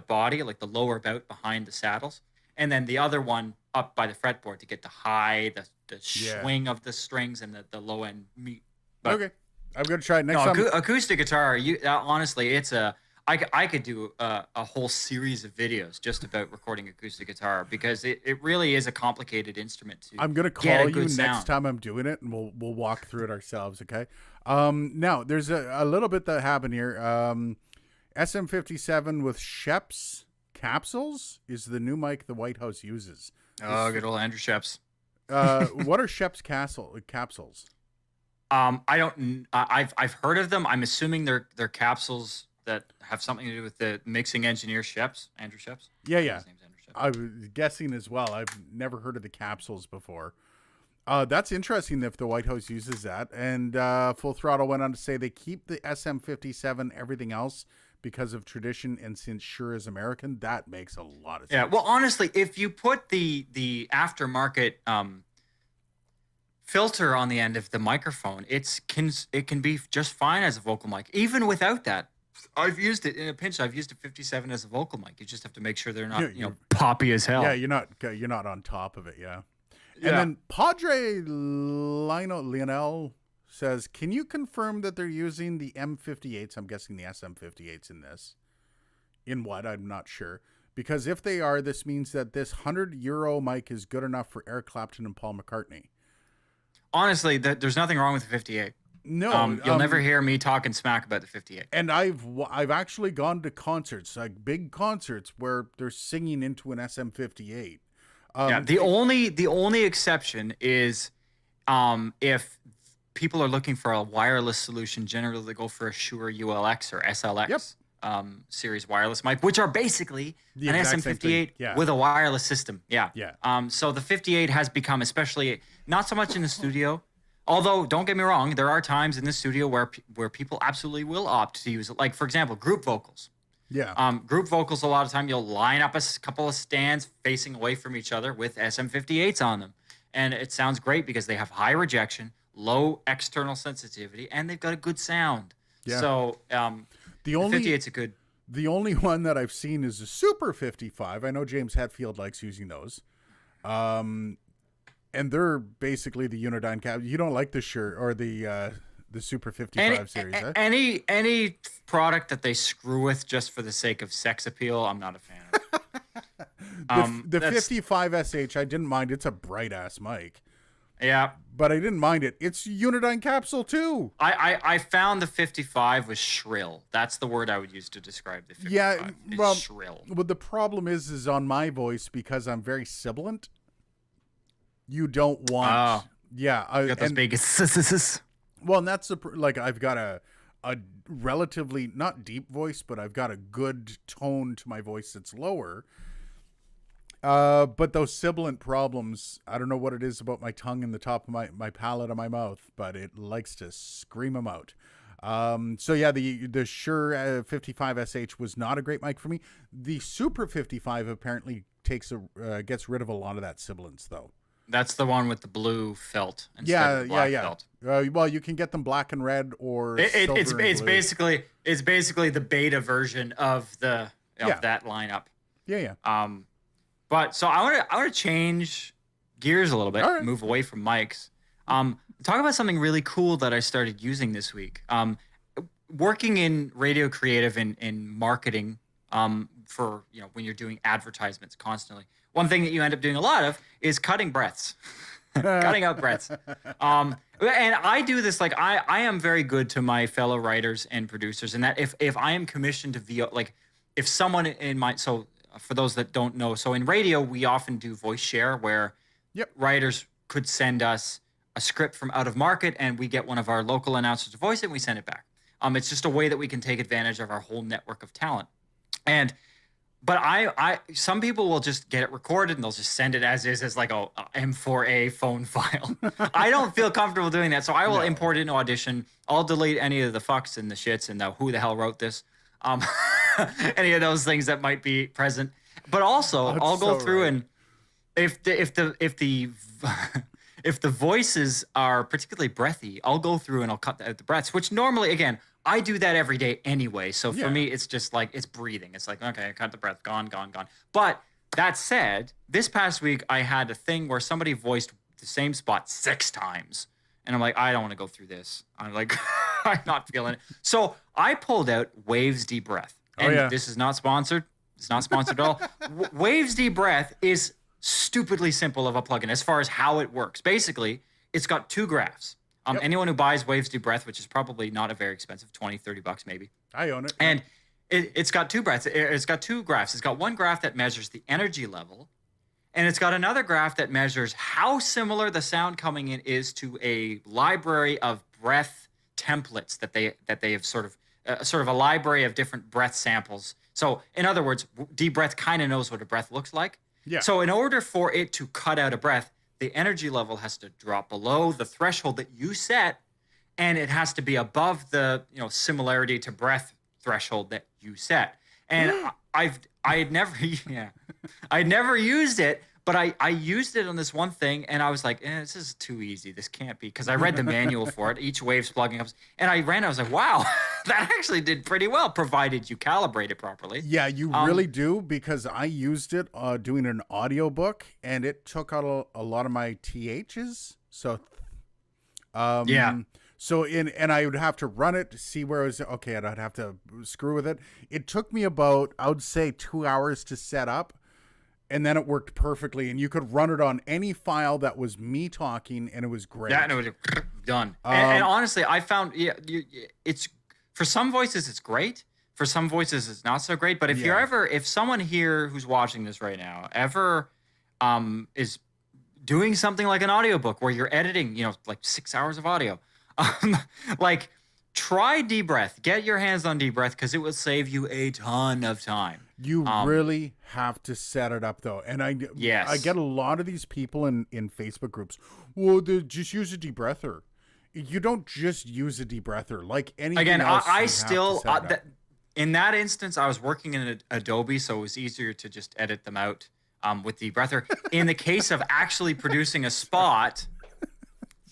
body, like the lower bout behind the saddles, and then the other one up by the fretboard to get the high, the swing of the strings and the low end meat. But, Okay, I'm gonna try it next time. Acoustic guitar. Honestly, it's I could do a whole series of videos just about recording acoustic guitar because it really is a complicated instrument to. I'm gonna get call a good you next sound. time I'm doing it, and we'll walk through it ourselves. Okay. Now there's a little bit that happened here. SM57 with Shep's capsules is the new mic the White House uses. Oh, good old Andrew Sheps. What are Shep's capsules? I don't. I've heard of them. I'm assuming they're capsules that have something to do with the mixing engineer Sheps, Andrew Sheps. Yeah. His name's Andrew Sheps. I was guessing as well. I've never heard of the capsules before. That's interesting if the White House uses that. And Full Throttle went on to say they keep the SM57, everything else, because of tradition and since Shure is American. That makes a lot of sense. Yeah. Well, honestly, if you put the aftermarket filter on the end of the microphone, it can be just fine as a vocal mic. Even without that, I've used it in a pinch. I've used a 57 as a vocal mic. You just have to make sure they're not poppy as hell. Yeah, you're not on top of it. Yeah. And then Padre Lionel says, can you confirm that they're using the M58s? I'm guessing the SM58s in this. In what? I'm not sure. Because if they are, this means that this €100 mic is good enough for Eric Clapton and Paul McCartney. Honestly, there's nothing wrong with the 58. No, you'll never hear me talking smack about the 58. And I've actually gone to concerts, like big concerts, where they're singing into an SM58. The only exception is if people are looking for a wireless solution. Generally, they go for a Shure ULX or SLX series wireless mic, which are basically an SM58 with a wireless system. Yeah. So the 58 has become, especially not so much in the studio. Although, don't get me wrong, there are times in the studio where people absolutely will opt to use it. Like, for example, group vocals. Yeah. Group vocals, a lot of time, you'll line up a couple of stands facing away from each other with SM58s on them. And it sounds great because they have high rejection, low external sensitivity, and they've got a good sound. Yeah. So the 58's a good... The only one that I've seen is a Super 55. I know James Hetfield likes using those. And they're basically the Unidyne cap. You don't like the Shure or the Super 55 series, eh? Any product that they screw with just for the sake of sex appeal, I'm not a fan of. The 55SH, I didn't mind. It's a bright ass mic. Yeah, but I didn't mind it. It's Unidyne capsule too. I found the 55 was shrill. That's the word I would use to describe the 55. Yeah, well, shrill. Well, the problem is on my voice because I'm very sibilant. You don't want, you got those big well, and that's like I've got a relatively not deep voice, but I've got a good tone to my voice that's lower. But those sibilant problems, I don't know what it is about my tongue and the top of my palate of my mouth, but it likes to scream them out. So yeah, the Shure 55SH was not a great mic for me. The Super 55 apparently gets rid of a lot of that sibilance though. That's the one with the blue felt instead of the black felt. Well, you can get them black and red or it's basically the beta version of that lineup. Yeah. But so I want to change gears a little bit, move away from mics. Talk about something really cool that I started using this week. Working in radio creative and marketing for when you're doing advertisements constantly. One thing that you end up doing a lot of is cutting breaths, cutting out breaths. And I do this, like I am very good to my fellow writers and producers in that if I am commissioned to if someone in my, for those that don't know, so in radio, we often do voice share where writers could send us a script from out of market and we get one of our local announcers to voice it and we send it back. It's just a way that we can take advantage of our whole network of talent. But some people will just get it recorded and they'll just send it as is, as like a M4A phone file. I don't feel comfortable doing that, so I will import it in Audition. I'll delete any of the fucks and the shits and the who the hell wrote this, any of those things that might be present. But also, I'll go through and if the voices are particularly breathy, I'll go through and I'll cut out the breaths, which normally, again, I do that every day anyway. So for me, it's just like, it's breathing. It's like, okay, I cut the breath, gone. But that said, this past week, I had a thing where somebody voiced the same spot 6 times. And I'm like, I don't want to go through this. I'm like, I'm not feeling it. So I pulled out Waves Deep Breath. And this is not sponsored. It's not sponsored at all. Waves Deep Breath is stupidly simple of a plugin as far as how it works. Basically, it's got 2 graphs. Anyone who buys Waves Deep Breath, which is probably not a very expensive, $20-$30 maybe. I own it. And it's got 2 breaths. It's got 2 graphs. It's got one graph that measures the energy level, and it's got another graph that measures how similar the sound coming in is to a library of breath templates that they have sort of a library of different breath samples. So in other words, Deep Breath kind of knows what a breath looks like. Yeah. So in order for it to cut out a breath, the energy level has to drop below the threshold that you set, and it has to be above the similarity to breath threshold that you set. And I'd never used it, but I used it on this one thing, and I was like, this is too easy. This can't be, because I read the manual for it. Each wave's plugging up, and I was like, wow, that actually did pretty well, provided you calibrate it properly. Yeah, you really do, because I used it doing an audiobook, and it took out a lot of my THs. So, So and I would have to run it to see where it was. Okay, I'd have to screw with it. It took me about, I would say, 2 hours to set up. And then it worked perfectly, and you could run it on any file that was me talking, and it was great. Yeah, and it was done. And honestly, I found it's for some voices it's great. For some voices it's not so great. But if someone here who's watching this right now ever is doing something like an audiobook where you're editing, like 6 hours of audio, like try Deep Breath. Get your hands on Deep Breath, because it will save you a ton of time. You really have to set it up, though. And I get a lot of these people in Facebook groups. Well, just use a debreather. You don't just use a debreather. Like anything else, I still in that instance, I was working in Adobe, so it was easier to just edit them out with debreather. In the case of actually producing a spot.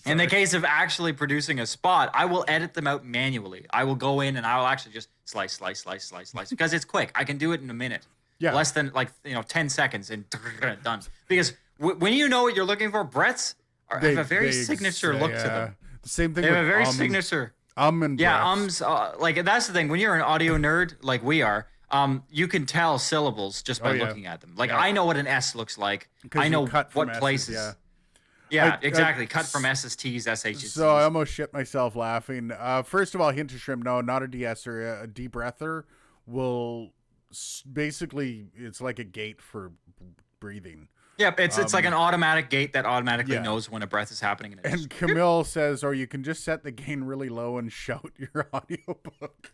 In the case of actually producing a spot, I will edit them out manually. I will go in and I will actually just slice, because it's quick. I can do it in a minute. Yeah. Less than 10 seconds and done. Because when you know what you're looking for, breaths have a very signature look to them. The same thing. They have a very signature. And breaths. Like that's the thing. When you're an audio nerd like we are, you can tell syllables just by looking at them. Like I know what an S looks like. I know what places. Yeah. Yeah, exactly. Cut from SSTs, SHs. So I almost shit myself laughing. First of all, hint to shrimp. No, not a de-esser. A debreather will basically, it's like a gate for breathing. Yeah, it's like an automatic gate that automatically knows when a breath is happening. And Camille says, or you can just set the gain really low and shout your audiobook.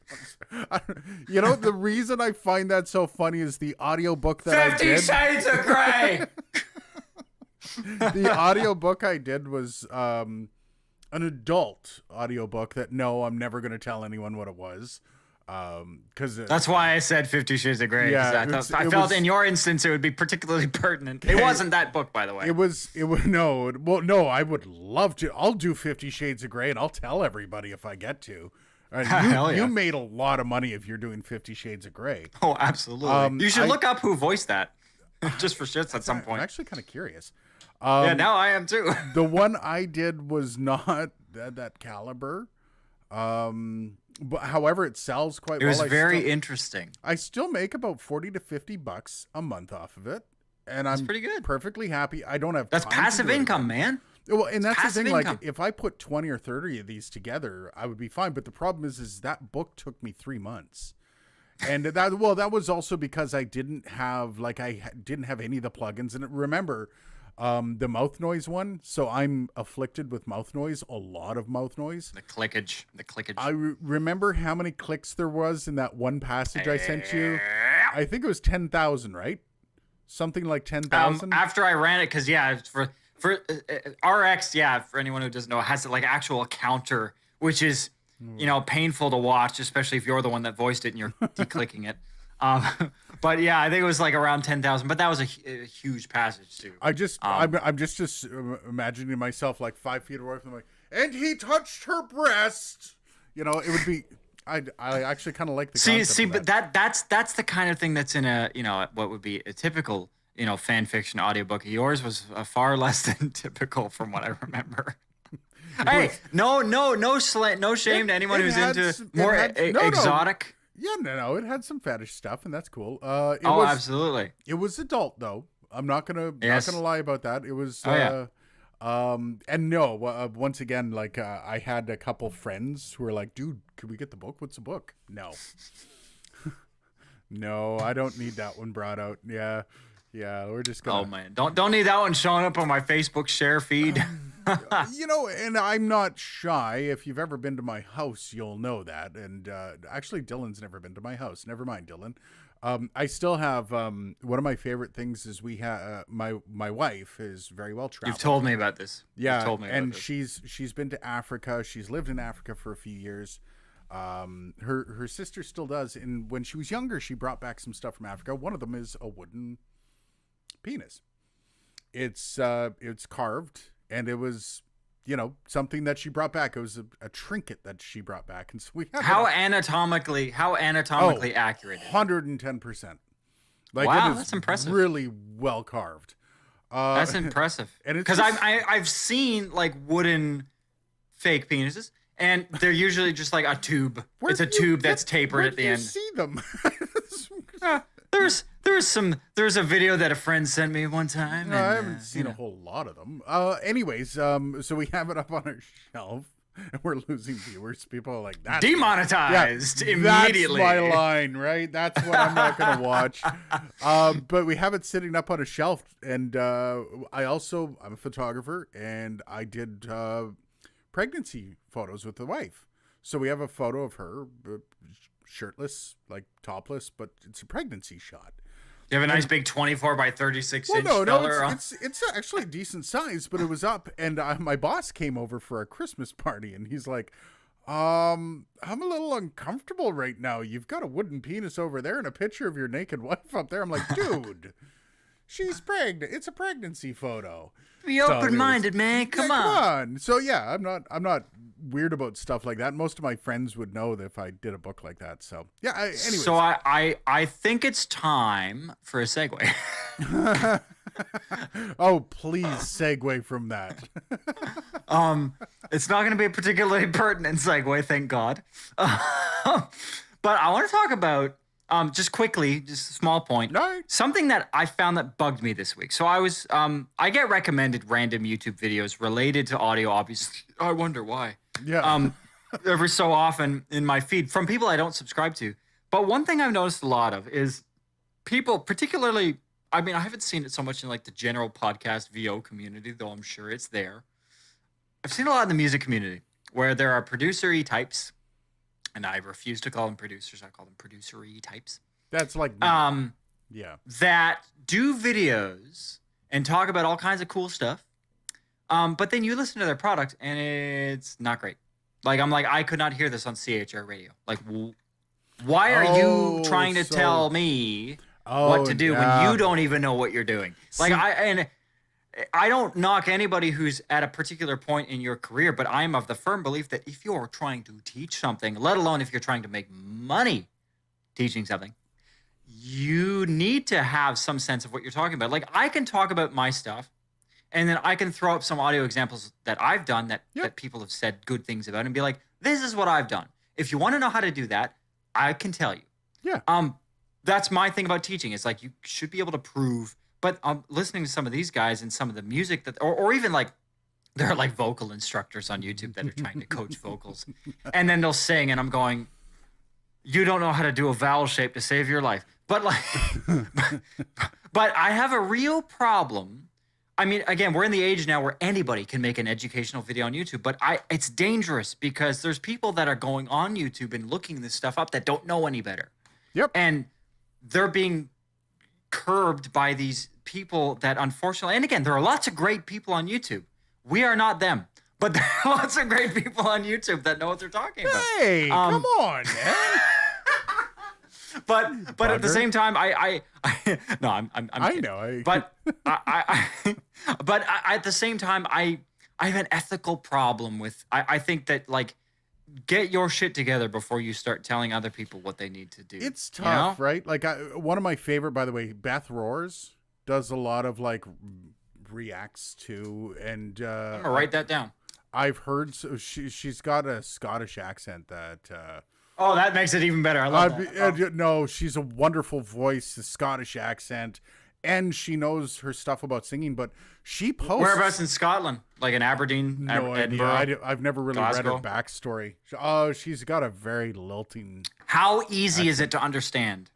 The reason I find that so funny is the audiobook that 50 I did. 50 Shades of Grey! The audiobook I did was an adult audiobook that I'm never going to tell anyone what it was. Because that's why I said 50 Shades of Grey. Yeah, I felt in your instance it would be particularly pertinent. It wasn't that book, by the way. It was no. Well, no, I would love to. I'll do 50 Shades of Grey, and I'll tell everybody if I get to. You made a lot of money if you're doing 50 Shades of Grey. Oh, absolutely. You should look up who voiced that, just for shits at some point. I'm actually kind of curious. Now I am too. The one I did was not that caliber. But however, it sells quite well. It was very interesting. I still make about $40 to $50 a month off of it, and I'm pretty good. Perfectly happy. I don't have. That's passive income, man. Well, and that's the thing. Income. Like, if I put 20 or 30 of these together, I would be fine. But the problem is that book took me 3 months, And that was also because I didn't have didn't have any of the plugins. And remember, the mouth noise one. So I'm afflicted with mouth noise, a lot of mouth noise. The clickage. I remember how many clicks there was in that one passage I sent you. I think it was 10,000, right? Something like 10,000. After I ran it, because for RX, for anyone who doesn't know, it has like actual counter, which is painful to watch, especially if you're the one that voiced it and you're declicking it. But yeah, I think it was like around 10,000. But that was a huge passage too. I'm just imagining myself like 5 feet away from like, and he touched her breast. It would be. I actually kind of like the concept of but that's the kind of thing that's in a what would be a typical fan fiction audiobook. Yours was far less than typical from what I remember. Hey, no shame to anyone who's into more exotic. Yeah, no, it had some fetish stuff, and that's cool. Absolutely. It was adult though. I'm not gonna lie about that. It was. And no, once again, like I had a couple friends who were like, "Dude, could we get the book? What's the book?" No, no, I don't need that one brought out. Yeah, we're just gonna. Oh man, don't need that one showing up on my Facebook share feed. And I'm not shy. If you've ever been to my house, you'll know that. And actually, Dylan's never been to my house. Never mind, Dylan. I still have one of my favorite things is we have my wife is very well traveled. You've told me about this. Yeah, You've told me and about this. she's been to Africa. She's lived in Africa for a few years. Her sister still does, and when she was younger, she brought back some stuff from Africa. One of them is a wooden penis. It's carved, and it was something that she brought back. It was a trinket that she brought back, and so we have how anatomically accurate. 110%. Like, wow, it is that's impressive. Really well carved. That's impressive. And because I've seen like wooden fake penises, and they're usually just like a tube. It's a tube that's tapered at the end. See them? There's a video that a friend sent me one time. No, I haven't seen a whole lot of them. Anyways, so we have it up on our shelf, and we're losing viewers. People are like, that's demonetized immediately. That's my line, right? That's what I'm not going to watch. But we have it sitting up on a shelf, and I'm a photographer, and I did pregnancy photos with the wife. So we have a photo of her shirtless, like topless, but it's a pregnancy shot. You have a nice big 24 by 36 inch no, fella. it's actually a decent size, but it was up, and my boss came over for a Christmas party, and he's like, I'm a little uncomfortable right now. You've got a wooden penis over there and a picture of your naked wife up there. I'm like, dude, she's pregnant. It's a pregnancy photo. Be open-minded, man. Come on. So yeah, I'm not weird about stuff like that. Most of my friends would know that if I did a book like that. So yeah. Anyways. So I think it's time for a segue. Oh, please segue from that. It's not going to be a particularly pertinent segue, thank God. But I want to talk about just quickly, just a small point. Right. Something that I found that bugged me this week. So I get recommended random YouTube videos related to audio. Obviously, I wonder why. Yeah. Every so often in my feed from people I don't subscribe to. But one thing I've noticed a lot of is people, particularly, I mean, I haven't seen it so much in like the general podcast VO community, though I'm sure it's there. I've seen a lot in the music community where there are producer-y types, and I refuse to call them producers. I call them producer-y types. That's like, yeah, that do videos and talk about all kinds of cool stuff. But then you listen to their product and it's not great. Like, I'm like, I could not hear this on CHR radio. Like, why are you trying to tell me what to do when you don't even know what you're doing? Like, I don't knock anybody who's at a particular point in your career, but I am of the firm belief that if you're trying to teach something, let alone if you're trying to make money teaching something, you need to have some sense of what you're talking about. Like, I can talk about my stuff, and then I can throw up some audio examples that I've done that people have said good things about and be like, this is what I've done. If you want to know how to do that, I can tell you. Yeah. That's my thing about teaching. It's like, you should be able to prove. But listening to some of these guys and some of the music that, or even like, there are like vocal instructors on YouTube that are trying to coach vocals, and then they'll sing, and I'm going, you don't know how to do a vowel shape to save your life. But like, but I have a real problem. I mean, again, we're in the age now where anybody can make an educational video on YouTube, but it's dangerous because there's people that are going on YouTube and looking this stuff up that don't know any better. Yep. And they're being curbed by these people that unfortunately, and again, there are lots of great people on YouTube. We are not them. But there are lots of great people on YouTube that know what they're talking about. Hey, come on, man. But at the same time, I'm I kidding. know. But at the same time, I have an ethical problem with. I think that like, get your shit together before you start telling other people what they need to do. It's tough, right? Like one of my favorite, by the way, Beth Roars does a lot of like reacts to, and I'm gonna write that down. I've heard she's got a Scottish accent that. Oh, that makes it even better. I love that. No, she's a wonderful voice, a Scottish accent, and she knows her stuff about singing. But she posts. Whereabouts in Scotland? Like in Aberdeen, no Edinburgh? idea. I've never really Glasgow? read her backstory. Oh, she's got a very lilting. How easy is it to understand?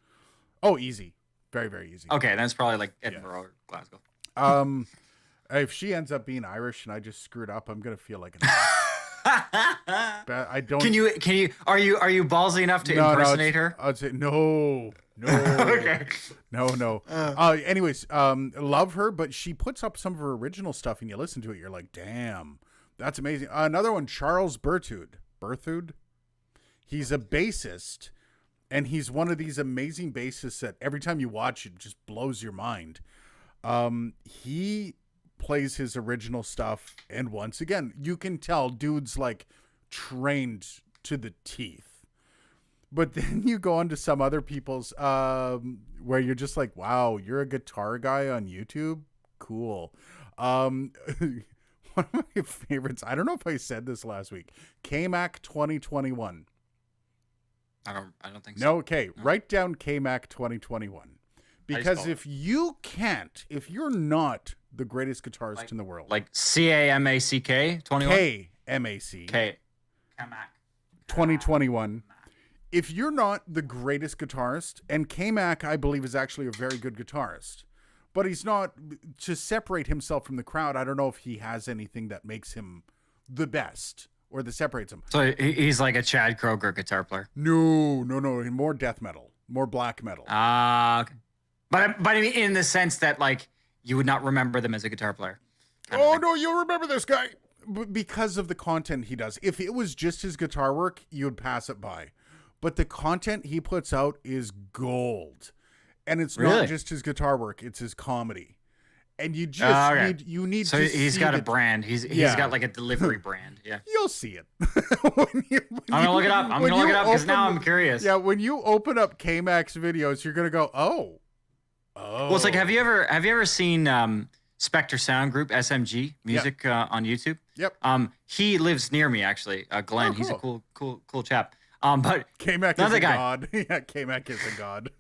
Oh, easy, very very easy. Okay, that's probably like Edinburgh or Glasgow. If she ends up being Irish and I just screwed up, I'm gonna feel like an I don't. Can you? Are you ballsy enough to impersonate her? I'd say no. Okay. No. Anyways, love her, but she puts up some of her original stuff, and you listen to it, you're like, damn, that's amazing. Another one, Charles Berthoud. He's a bassist, and he's one of these amazing bassists that every time you watch it just blows your mind. He plays his original stuff, and once again, you can tell dude's like trained to the teeth. But then you go on to some other people's where you're just like, wow, you're a guitar guy on YouTube? Cool. One of my favorites, I don't know if I said this last week, KMAC 2021. I don't think No, so. okay. No. Write down KMAC 2021. Because if you're not the greatest guitarist in the world. Like CAMACK 21? KMAC. KMAC. 2021. If you're not the greatest guitarist, and K-Mac, I believe, is actually a very good guitarist, but he's not, to separate himself from the crowd, I don't know if he has anything that makes him the best or that separates him. So he's like a Chad Kroeger guitar player? No. More death metal, more black metal. Okay. But I mean, in the sense that, like, you would not remember them as a guitar player. Oh, no, you'll remember this guy. Because of the content he does. If it was just his guitar work, you would pass it by. But the content he puts out is gold. And it's not just his guitar work, it's his comedy. And you just need so to he's see got a brand. He's got like a delivery brand. Yeah. You'll see it. I'm going to look it up. I'm going to look it up because now I'm curious. Yeah, when you open up K-Mac's videos, you're going to go, oh. Well, it's like, have you ever seen Spectre Sound Group, SMG music on YouTube? Yep. He lives near me, actually. Glenn. Oh, cool. He's a cool chap. But K-Mac is a god. Yeah, K-Mac is a god.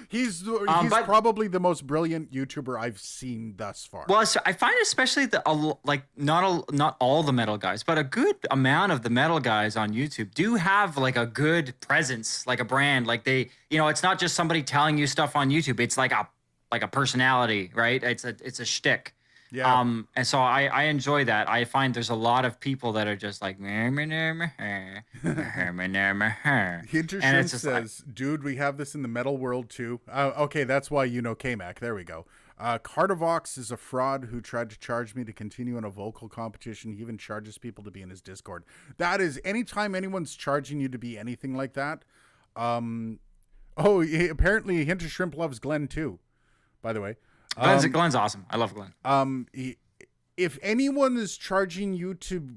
He's probably the most brilliant YouTuber I've seen thus far. Well, I find especially not all the metal guys, but a good amount of the metal guys on YouTube do have like a good presence, like a brand. Like they, it's not just somebody telling you stuff on YouTube. It's like a personality, right? It's a shtick. Yeah. And so I enjoy that. I find there's a lot of people that are just like, Hintershrimp says, dude, we have this in the metal world too. Okay, that's why you know K-Mac. There we go. Cardivox is a fraud who tried to charge me to continue in a vocal competition. He even charges people to be in his Discord. That is, anytime anyone's charging you to be anything like that. Apparently Hintershrimp loves Glenn too, by the way. Glenn's awesome. I love Glenn. If anyone is charging you to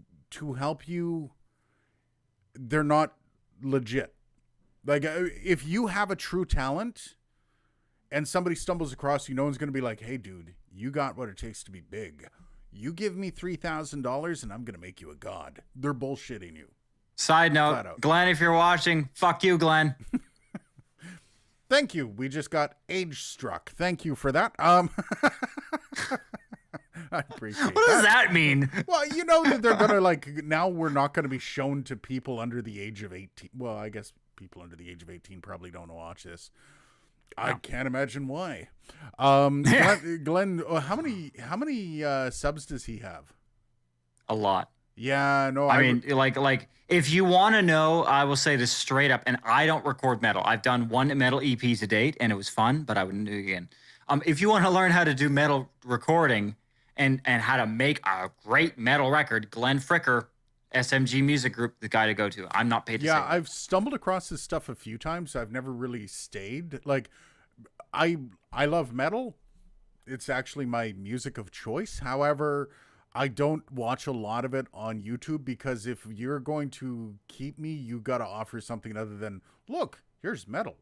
help you, they're not legit. Like, if you have a true talent and somebody stumbles across you, no one's going to be like, hey, dude, you got what it takes to be big. You give me $3,000 and I'm going to make you a god. They're bullshitting you. Side note, Glenn, if you're watching, fuck you, Glenn. Thank you. We just got age struck. Thank you for that. I appreciate that. What does that mean? Well, that they're going to now we're not going to be shown to people under the age of 18. Well, I guess people under the age of 18 probably don't watch this. No. I can't imagine why. Glenn, how many subs does he have? A lot. Yeah, no. I mean, like if you want to know, I will say this straight up, and I don't record metal. I've done one metal EP to date, and it was fun, but I wouldn't do it again. If you want to learn how to do metal recording and how to make a great metal record, Glenn Fricker, SMG Music Group, the guy to go to. I'm not paid to say that. I've stumbled across this stuff a few times. I've never really stayed. Like, I love metal. It's actually my music of choice. However, I don't watch a lot of it on YouTube because if you're going to keep me, you got to offer something other than, look, here's metal.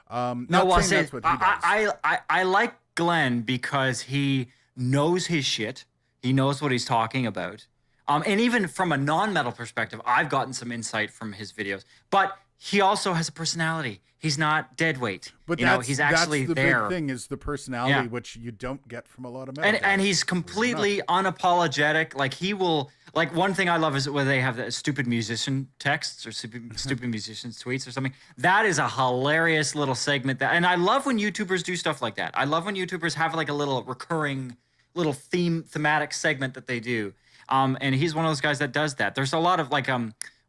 That's what he does. I like Glenn because he knows his shit. He knows what he's talking about. And even from a non-metal perspective, I've gotten some insight from his videos. But he also has a personality. He's not dead weight. But he's actually that's the there. big thing is the personality, which you don't get from a lot of metal. And he's completely unapologetic. Like he will. Like one thing I love is where they have the stupid musician texts or stupid musicians tweets or something. That is a hilarious little segment. And I love when YouTubers do stuff like that. I love when YouTubers have like a little recurring little thematic segment that they do. And he's one of those guys that does that. There's a lot of like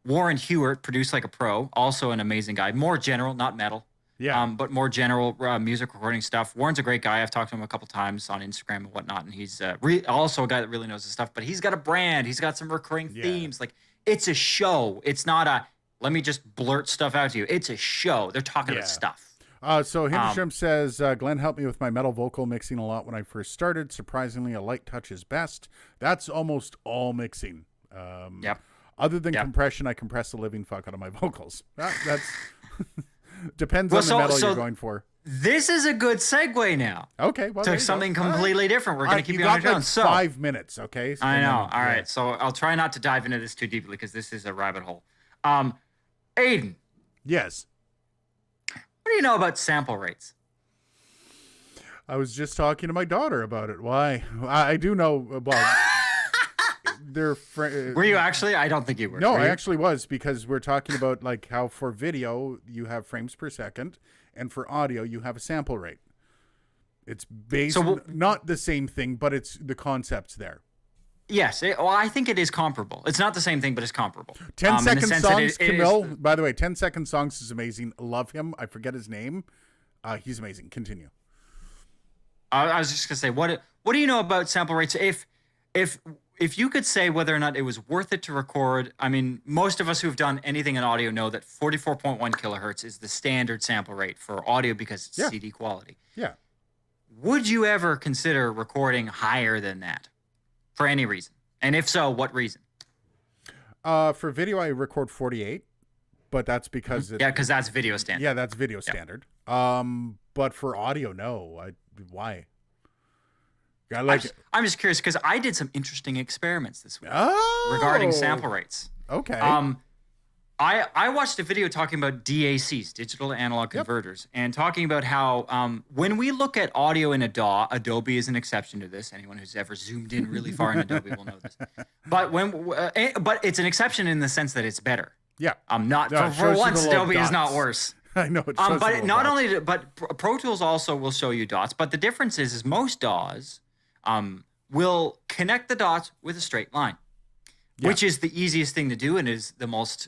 Warren Hewart, produced like a pro, also an amazing guy. More general, not metal. Yeah. But more general music recording stuff. Warren's a great guy. I've talked to him a couple times on Instagram and whatnot, and he's also a guy that really knows his stuff. But he's got a brand. He's got some recurring themes. Like it's a show. It's not a let me just blurt stuff out to you. It's a show. They're talking about stuff. So Hindersham says, Glenn helped me with my metal vocal mixing a lot when I first started. Surprisingly, a light touch is best. That's almost all mixing. Yep. Other than compression, I compress the living fuck out of my vocals. That's depends on the metal you're going for. This is a good segue now. Okay. Well, to something completely different. We're going to keep you on your toes. So 5 minutes, okay? I know. All right. So I'll try not to dive into this too deeply because this is a rabbit hole. Aiden. Yes. What do you know about sample rates? I was just talking to my daughter about it. Why? I do know about Were you actually? I don't think you were. No, I actually was because we're talking about like how for video you have frames per second and for audio you have a sample rate. It's based not the same thing, but it's the concept's there. Yes, I think it is comparable. It's not the same thing, but it's comparable. 10-second songs, Camille. By the way, 10-second songs is amazing. Love him. I forget his name. He's amazing. Continue. I was just gonna say, what do you know about sample rates? If you could say whether or not it was worth it to record, I mean, most of us who have done anything in audio know that 44.1 kilohertz is the standard sample rate for audio because it's CD quality. Yeah. Would you ever consider recording higher than that? For any reason? And if so, what reason? For video, I record 48, but that's because because that's video standard. Yeah, that's video standard. But for audio, no. Why? I'm just curious because I did some interesting experiments this week regarding sample rates. Okay. I watched a video talking about DACs, digital to analog converters, and talking about how when we look at audio in a DAW, Adobe is an exception to this. Anyone who's ever zoomed in really far in Adobe will know this. But but it's an exception in the sense that it's better. Yeah. For once, Adobe is not worse. I know. But not only, but Pro Tools also will show you dots. But the difference is most DAWs will connect the dots with a straight line, which is the easiest thing to do and is the most,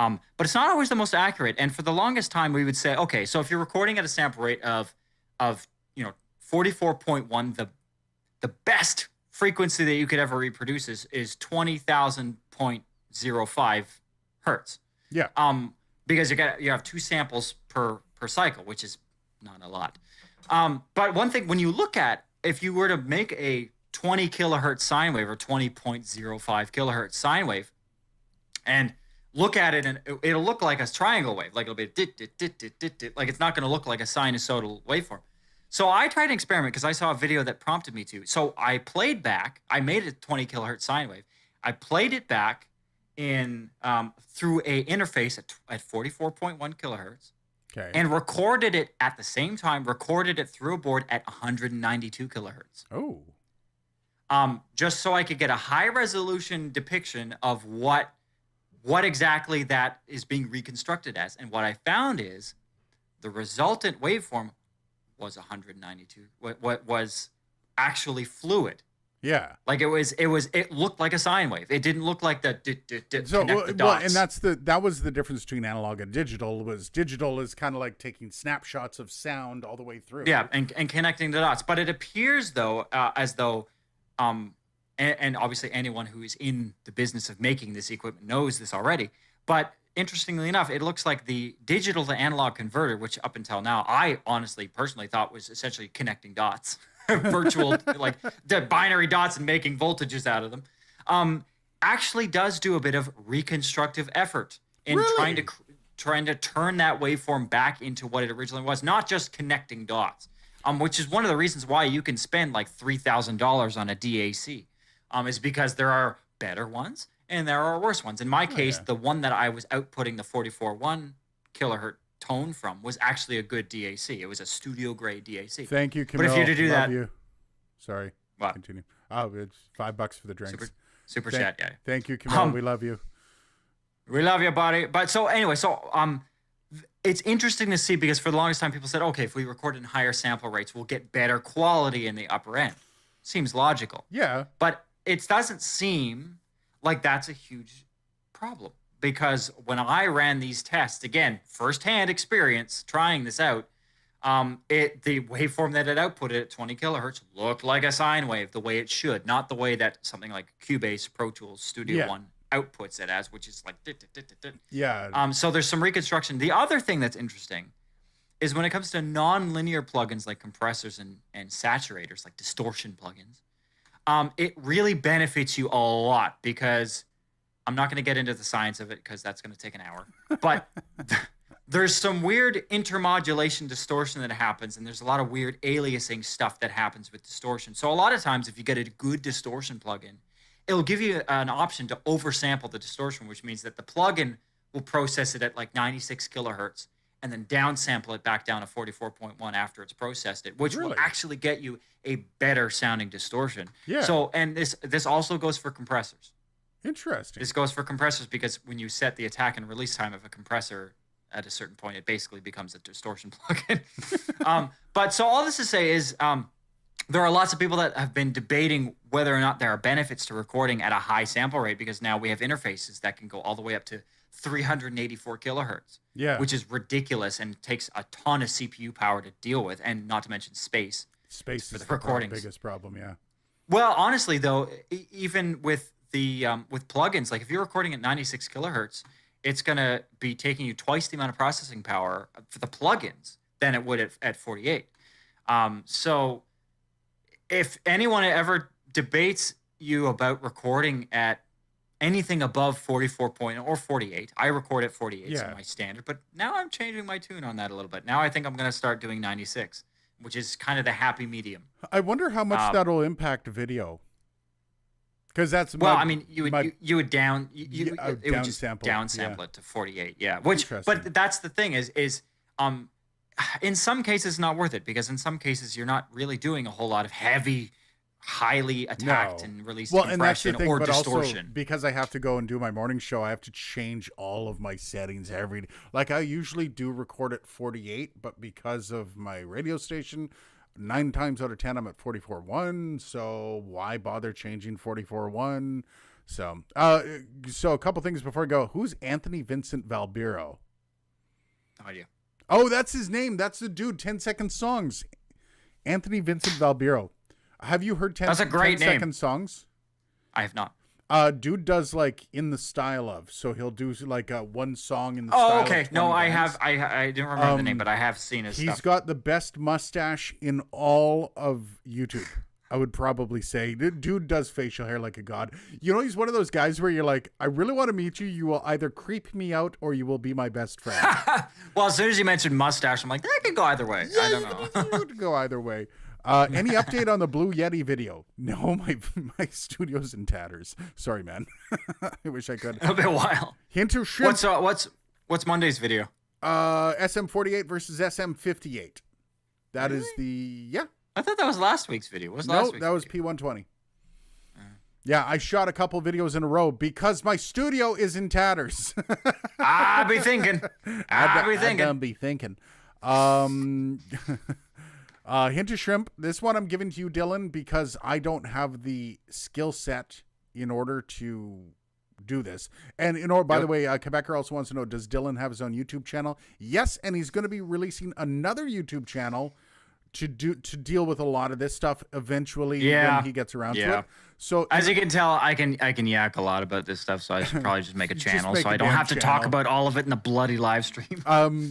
but it's not always the most accurate. And for the longest time, we would say, okay, so if you're recording at a sample rate of 44.1, the best frequency that you could ever reproduce is 20,000.05 hertz. Yeah. Because you have two samples per cycle, which is not a lot. But one thing, when you look at, if you were to make a 20 kilohertz sine wave or 20.05 kilohertz sine wave and look at it, and it'll look like a triangle wave. Like it'll be dit, dit, dit, dit, dit, dit. Like it's not going to look like a sinusoidal waveform. So I tried an experiment because I saw a video that prompted me to. So I played back. I made a 20 kilohertz sine wave. I played it back in through a interface at 44.1 kilohertz. Okay. And recorded it at the same time. Recorded it through a board at 192 kilohertz. Oh. Just so I could get a high resolution depiction of what what exactly that is being reconstructed as. And what I found is the resultant waveform was 192. What was actually fluid. Yeah. Like it looked like a sine wave. It didn't look like the So connect the dots. and that was the difference between analog and digital. Was digital is kind of like taking snapshots of sound all the way through. Yeah, and connecting the dots. But it appears though as though and obviously anyone who is in the business of making this equipment knows this already. But interestingly enough, it looks like the digital to analog converter, which up until now I honestly personally thought was essentially connecting dots. Virtual, like the binary dots and making voltages out of them, actually does do a bit of reconstructive effort in trying to turn that waveform back into what it originally was, not just connecting dots, which is one of the reasons why you can spend like $3,000 on a DAC, is because there are better ones and there are worse ones. In my case, the one that I was outputting the 44.1 kilohertz tone from was actually a good DAC. It was a studio grade DAC. Thank you, Camille. But if you were to do that, sorry. What? Continue. Oh, it's $5 for the drinks. Super chat, yeah. Thank you, Camille. We love you. We love you, buddy. But so anyway, it's interesting to see because for the longest time people said, okay, if we record in higher sample rates, we'll get better quality in the upper end. Seems logical. Yeah. But it doesn't seem like that's a huge problem. Because when I ran these tests, again, firsthand experience trying this out, the waveform that it outputted at 20 kilohertz looked like a sine wave the way it should, not the way that something like Cubase Pro Tools Studio One outputs it as, which is like yeah. So there's some reconstruction. The other thing that's interesting is when it comes to non-linear plugins like compressors and saturators, like distortion plugins, it really benefits you a lot because I'm not going to get into the science of it because that's going to take an hour. But there's some weird intermodulation distortion that happens, and there's a lot of weird aliasing stuff that happens with distortion. So a lot of times if you get a good distortion plugin, it'll give you an option to oversample the distortion, which means that the plugin will process it at like 96 kilohertz and then downsample it back down to 44.1 after it's processed it, which will actually get you a better sounding distortion. Yeah. So, and this also goes for compressors. Interesting. This goes for compressors because when you set the attack and release time of a compressor at a certain point, it basically becomes a distortion plugin. But so all this to say is there are lots of people that have been debating whether or not there are benefits to recording at a high sample rate because now we have interfaces that can go all the way up to 384 kilohertz, which is ridiculous and takes a ton of CPU power to deal with, and not to mention space. Space for is the recordings. Biggest problem, yeah. Well, honestly, though, even with the with plugins, like if you're recording at 96 kilohertz, it's going to be taking you twice the amount of processing power for the plugins than it would at 48. So if anyone ever debates you about recording at anything above 44 or 48, I record at 48, so my standard. But now I'm changing my tune on that a little bit. Now I think I'm going to start doing 96, which is kind of the happy medium. I wonder how much that'll impact video. Because that's you would downsample it to 48, but that's the thing is in some cases not worth it because in some cases you're not really doing a whole lot of heavy, highly attacked and released compression or distortion. Also, because I have to go and do my morning show, I have to change all of my settings every day. Like I usually do record at 48, but because of my radio station, 9 times out of 10 I'm at 44.1, so why bother changing 44.1? So a couple things before I go. Who's Anthony Vincent Valbiro? No idea. Oh, that's his name. That's the dude. 10 Second Songs. Anthony Vincent Valbiro. Have you heard 10 That's a great 10 name. Second Songs? I have not. Dude does like in the style of, so he'll do like one song in the style of 20 No, I bands. have. I didn't remember the name, but I have seen his stuff. He's got the best mustache in all of YouTube. I would probably say. Dude does facial hair like a god. You know, he's one of those guys where you're like, I really want to meet you. You will either creep me out or you will be my best friend. Well, as soon as you mentioned mustache, I'm like, that could go either way. Yeah, I don't know. It could go either way. Any update on the Blue Yeti video? No, my studio's in tatters. Sorry, man. I wish I could. It'll be a while. Hint or shrimp. What's Monday's video? SM48 versus SM58. That is the I thought that was last week's video. Last week's that was video? P120. Yeah, I shot a couple videos in a row because my studio is in tatters. I be thinking. I be I thinking. done be thinking. Hint of shrimp. This one I'm giving to you, Dylan, because I don't have the skill set in order to do this. And by the way, Quebecer also wants to know, does Dylan have his own YouTube channel? Yes, and he's going to be releasing another YouTube channel to deal with a lot of this stuff eventually when he gets around to it. So as you can tell, I can yak a lot about this stuff, so I should probably just make a channel so I don't have to talk about all of it in a bloody live stream.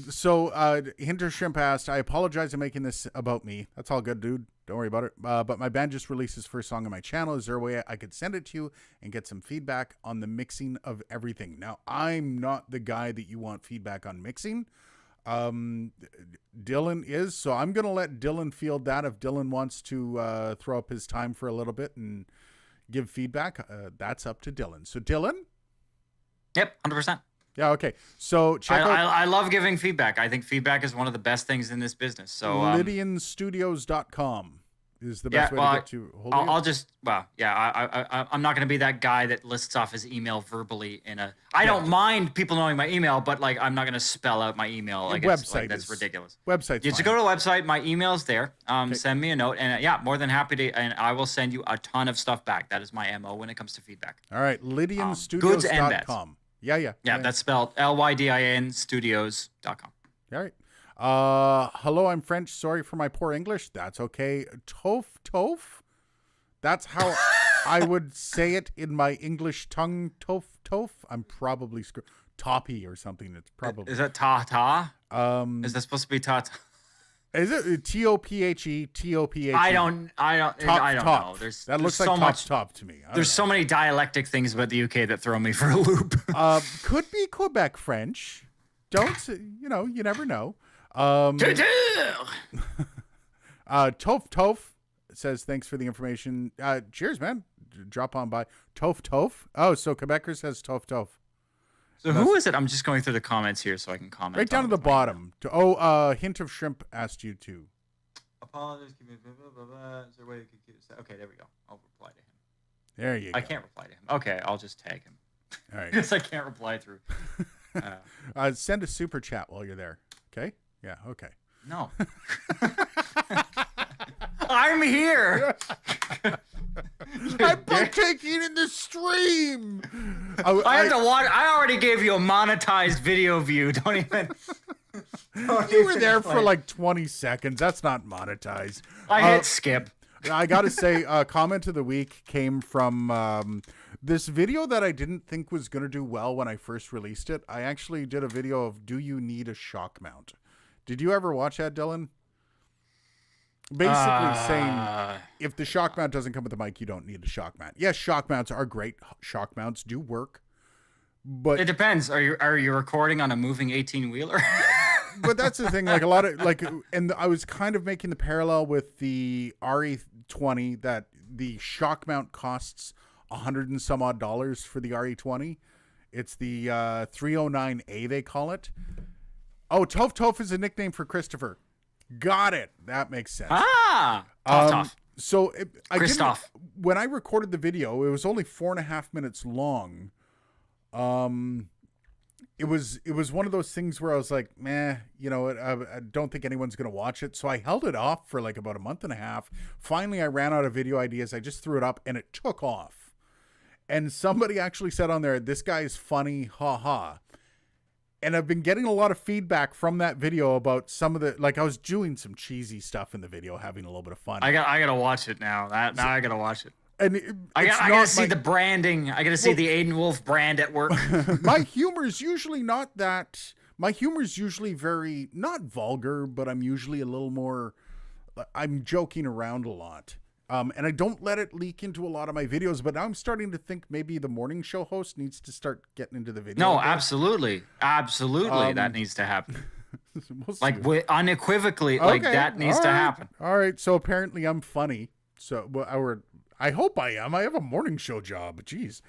So Hinter Shrimp asked, I apologize for making this about me. That's all good, dude. Don't worry about it. But my band just released his first song on my channel. Is there a way I could send it to you and get some feedback on the mixing of everything? Now, I'm not the guy that you want feedback on mixing. Dylan is, so I'm going to let Dylan field that. If Dylan wants to throw up his time for a little bit and give feedback, that's up to Dylan. So Dylan? Yep, 100%. Yeah, okay. So check out... I love giving feedback. I think feedback is one of the best things in this business. So LydianStudios.com is the best way to get to hold of you. I'm not going to be that guy that lists off his email verbally in a... I don't mind people knowing my email, but like I'm not going to spell out my email. Like that's ridiculous. Website's You just go to the website. My email's there. Send me a note, and more than happy to, and I will send you a ton of stuff back. That is my MO when it comes to feedback. All right, LydianStudios.com. Yeah, that's spelled LYDIN studios.com. All right. Hello, I'm French. Sorry for my poor English. That's okay. Tof. That's how I would say it in my English tongue. Tof. I'm probably toppy or something. It's probably. Is that ta? Is that supposed to be ta? Is it TOPHE? TOPHE? I don't know. That looks like so much top to me. There's so many dialectic things about the UK that throw me for a loop. Could be Quebec French. You never know. Tof says thanks for the information. Cheers, man. Drop on by. Tof. Oh, so Quebecer says tof. So who is it? I'm just going through the comments here so I can comment. Right down to the bottom. Hint of Shrimp asked you to. Apologies. Is there a way to confuse that? Okay, there we go. I'll reply to him. There you go. I can't reply to him. Okay, I'll just tag him. All right. Because I can't reply through. Send a super chat while you're there. Okay? Yeah, okay. No. I'm here. I'm partaking in the stream. I have to watch. I already gave you a monetized video view. Don't even. You were there for like 20 seconds. That's not monetized. I hit skip. I got to say, comment of the week came from this video that I didn't think was going to do well when I first released it. I actually did a video of, do you need a shock mount? Did you ever watch that, Dylan? Basically saying, if the shock mount doesn't come with the mic, you don't need a shock mount. Yes, shock mounts are great. Shock mounts do work. But it depends. Are you recording on a moving 18-wheeler? But that's the thing. Like a lot of and I was kind of making the parallel with the RE20 that the shock mount costs $100 and some odd for the RE20. It's the 309A they call it. Oh, Tof is a nickname for Christopher. Got it. That makes sense. Tof. So Christoph. When I recorded the video, it was only 4.5 minutes long. It was one of those things where I was like, meh, I don't think anyone's going to watch it. So I held it off for like about a month and a half. Finally, I ran out of video ideas. I just threw it up and it took off. And somebody actually said on there, this guy is funny, ha. And I've been getting a lot of feedback from that video about some of the, I was doing some cheesy stuff in the video, having a little bit of fun. I gotta watch it now. I gotta watch it. And I gotta see the branding. I gotta see the Aiden Wolf brand at work. My humor is usually not that. My humor is usually very, not vulgar, but I'm usually a little more, I'm joking around a lot. And I don't let it leak into a lot of my videos, but now I'm starting to think maybe the morning show host needs to start getting into the video. No, absolutely. That needs to happen. Unequivocally, that needs to happen. All right. So apparently I'm funny. So, I hope I am. I have a morning show job. Jeez.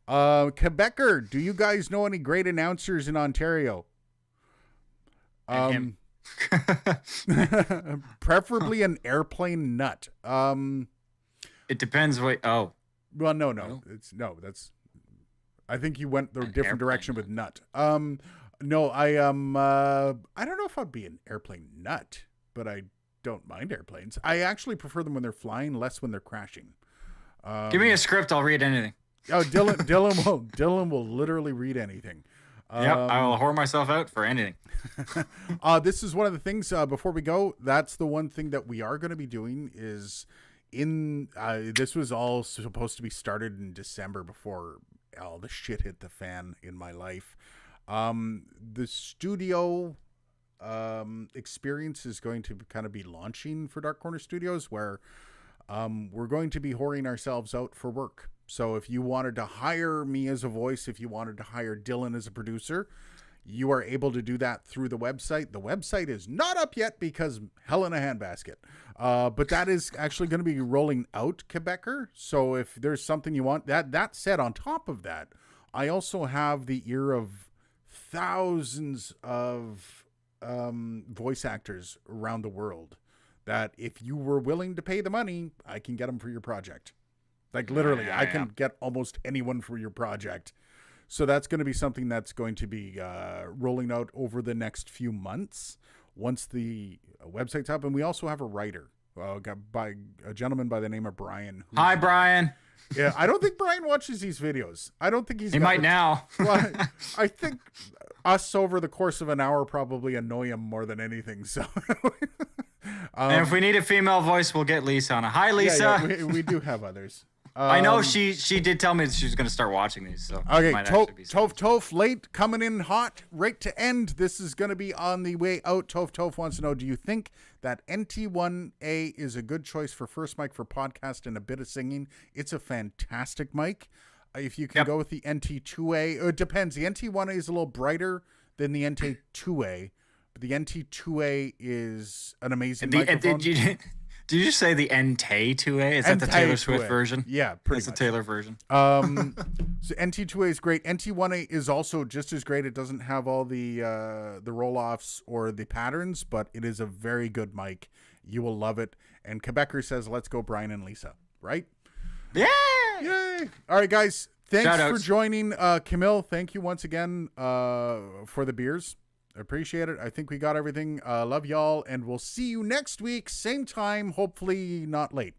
Quebecer, do you guys know any great announcers in Ontario? Him. Preferably an airplane nut. It depends what. Oh, Well, no, No? that's. I think you went the An different airplane direction with nut. No, I I don't know if I'd be an airplane nut, but I don't mind airplanes. I actually prefer them when they're flying, less when they're crashing. Give me a script. I'll read anything. Oh, Dylan will literally read anything. Yep, I will whore myself out for anything. This is one of the things before we go. That's the one thing that we are going to be doing is this was all supposed to be started in December before all the shit hit the fan in my life. The studio experience is going to kind of be launching for Dark Corner Studios, where we're going to be whoring ourselves out for work. So if you wanted to hire me as a voice, if you wanted to hire Dylan as a producer, you are able to do that through the website. The website is not up yet because hell in a handbasket. But that is actually going to be rolling out, Quebecer. So if there's something you want, that said, on top of that, I also have the ear of thousands of voice actors around the world that if you were willing to pay the money, I can get them for your project. Like literally, I can get almost anyone for your project. So that's going to be something that's going to be rolling out over the next few months once the website's up. And we also have a writer by a gentleman by the name of Brian. Hi, Brian. Yeah, I don't think Brian watches these videos. I don't think He might now. Well, I think us over the course of an hour probably annoy him more than anything. So, And if we need a female voice, we'll get Lisa on. Hi, Lisa. yeah, we do have others. I know she did tell me that she was going to start watching these. So Okay, might actually be Toph, late, coming in hot, right to end. This is going to be on the way out. Toph wants to know, do you think that NT1A is a good choice for first mic for podcast and a bit of singing? It's a fantastic mic. If you can go with the NT2A, it depends. The NT1A is a little brighter than the NT2A, but the NT2A is an amazing microphone. Did you just say the NT2A? Is that the Taylor Swift version? Yeah, pretty much. much. The Taylor version. So NT2A is great. NT1A is also just as great. It doesn't have all the roll-offs or the patterns, but it is a very good mic. You will love it. And Quebecer says, let's go Brian and Lisa. Right? Yeah! Yay! All right, guys. Thanks Shout-outs. for joining. Camille, thank you once again for the beers. I appreciate it. I think we got everything. Love y'all, and we'll see you next week, same time. Hopefully not late.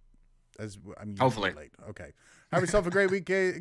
Hopefully late. Okay. Have yourself a great week, guys.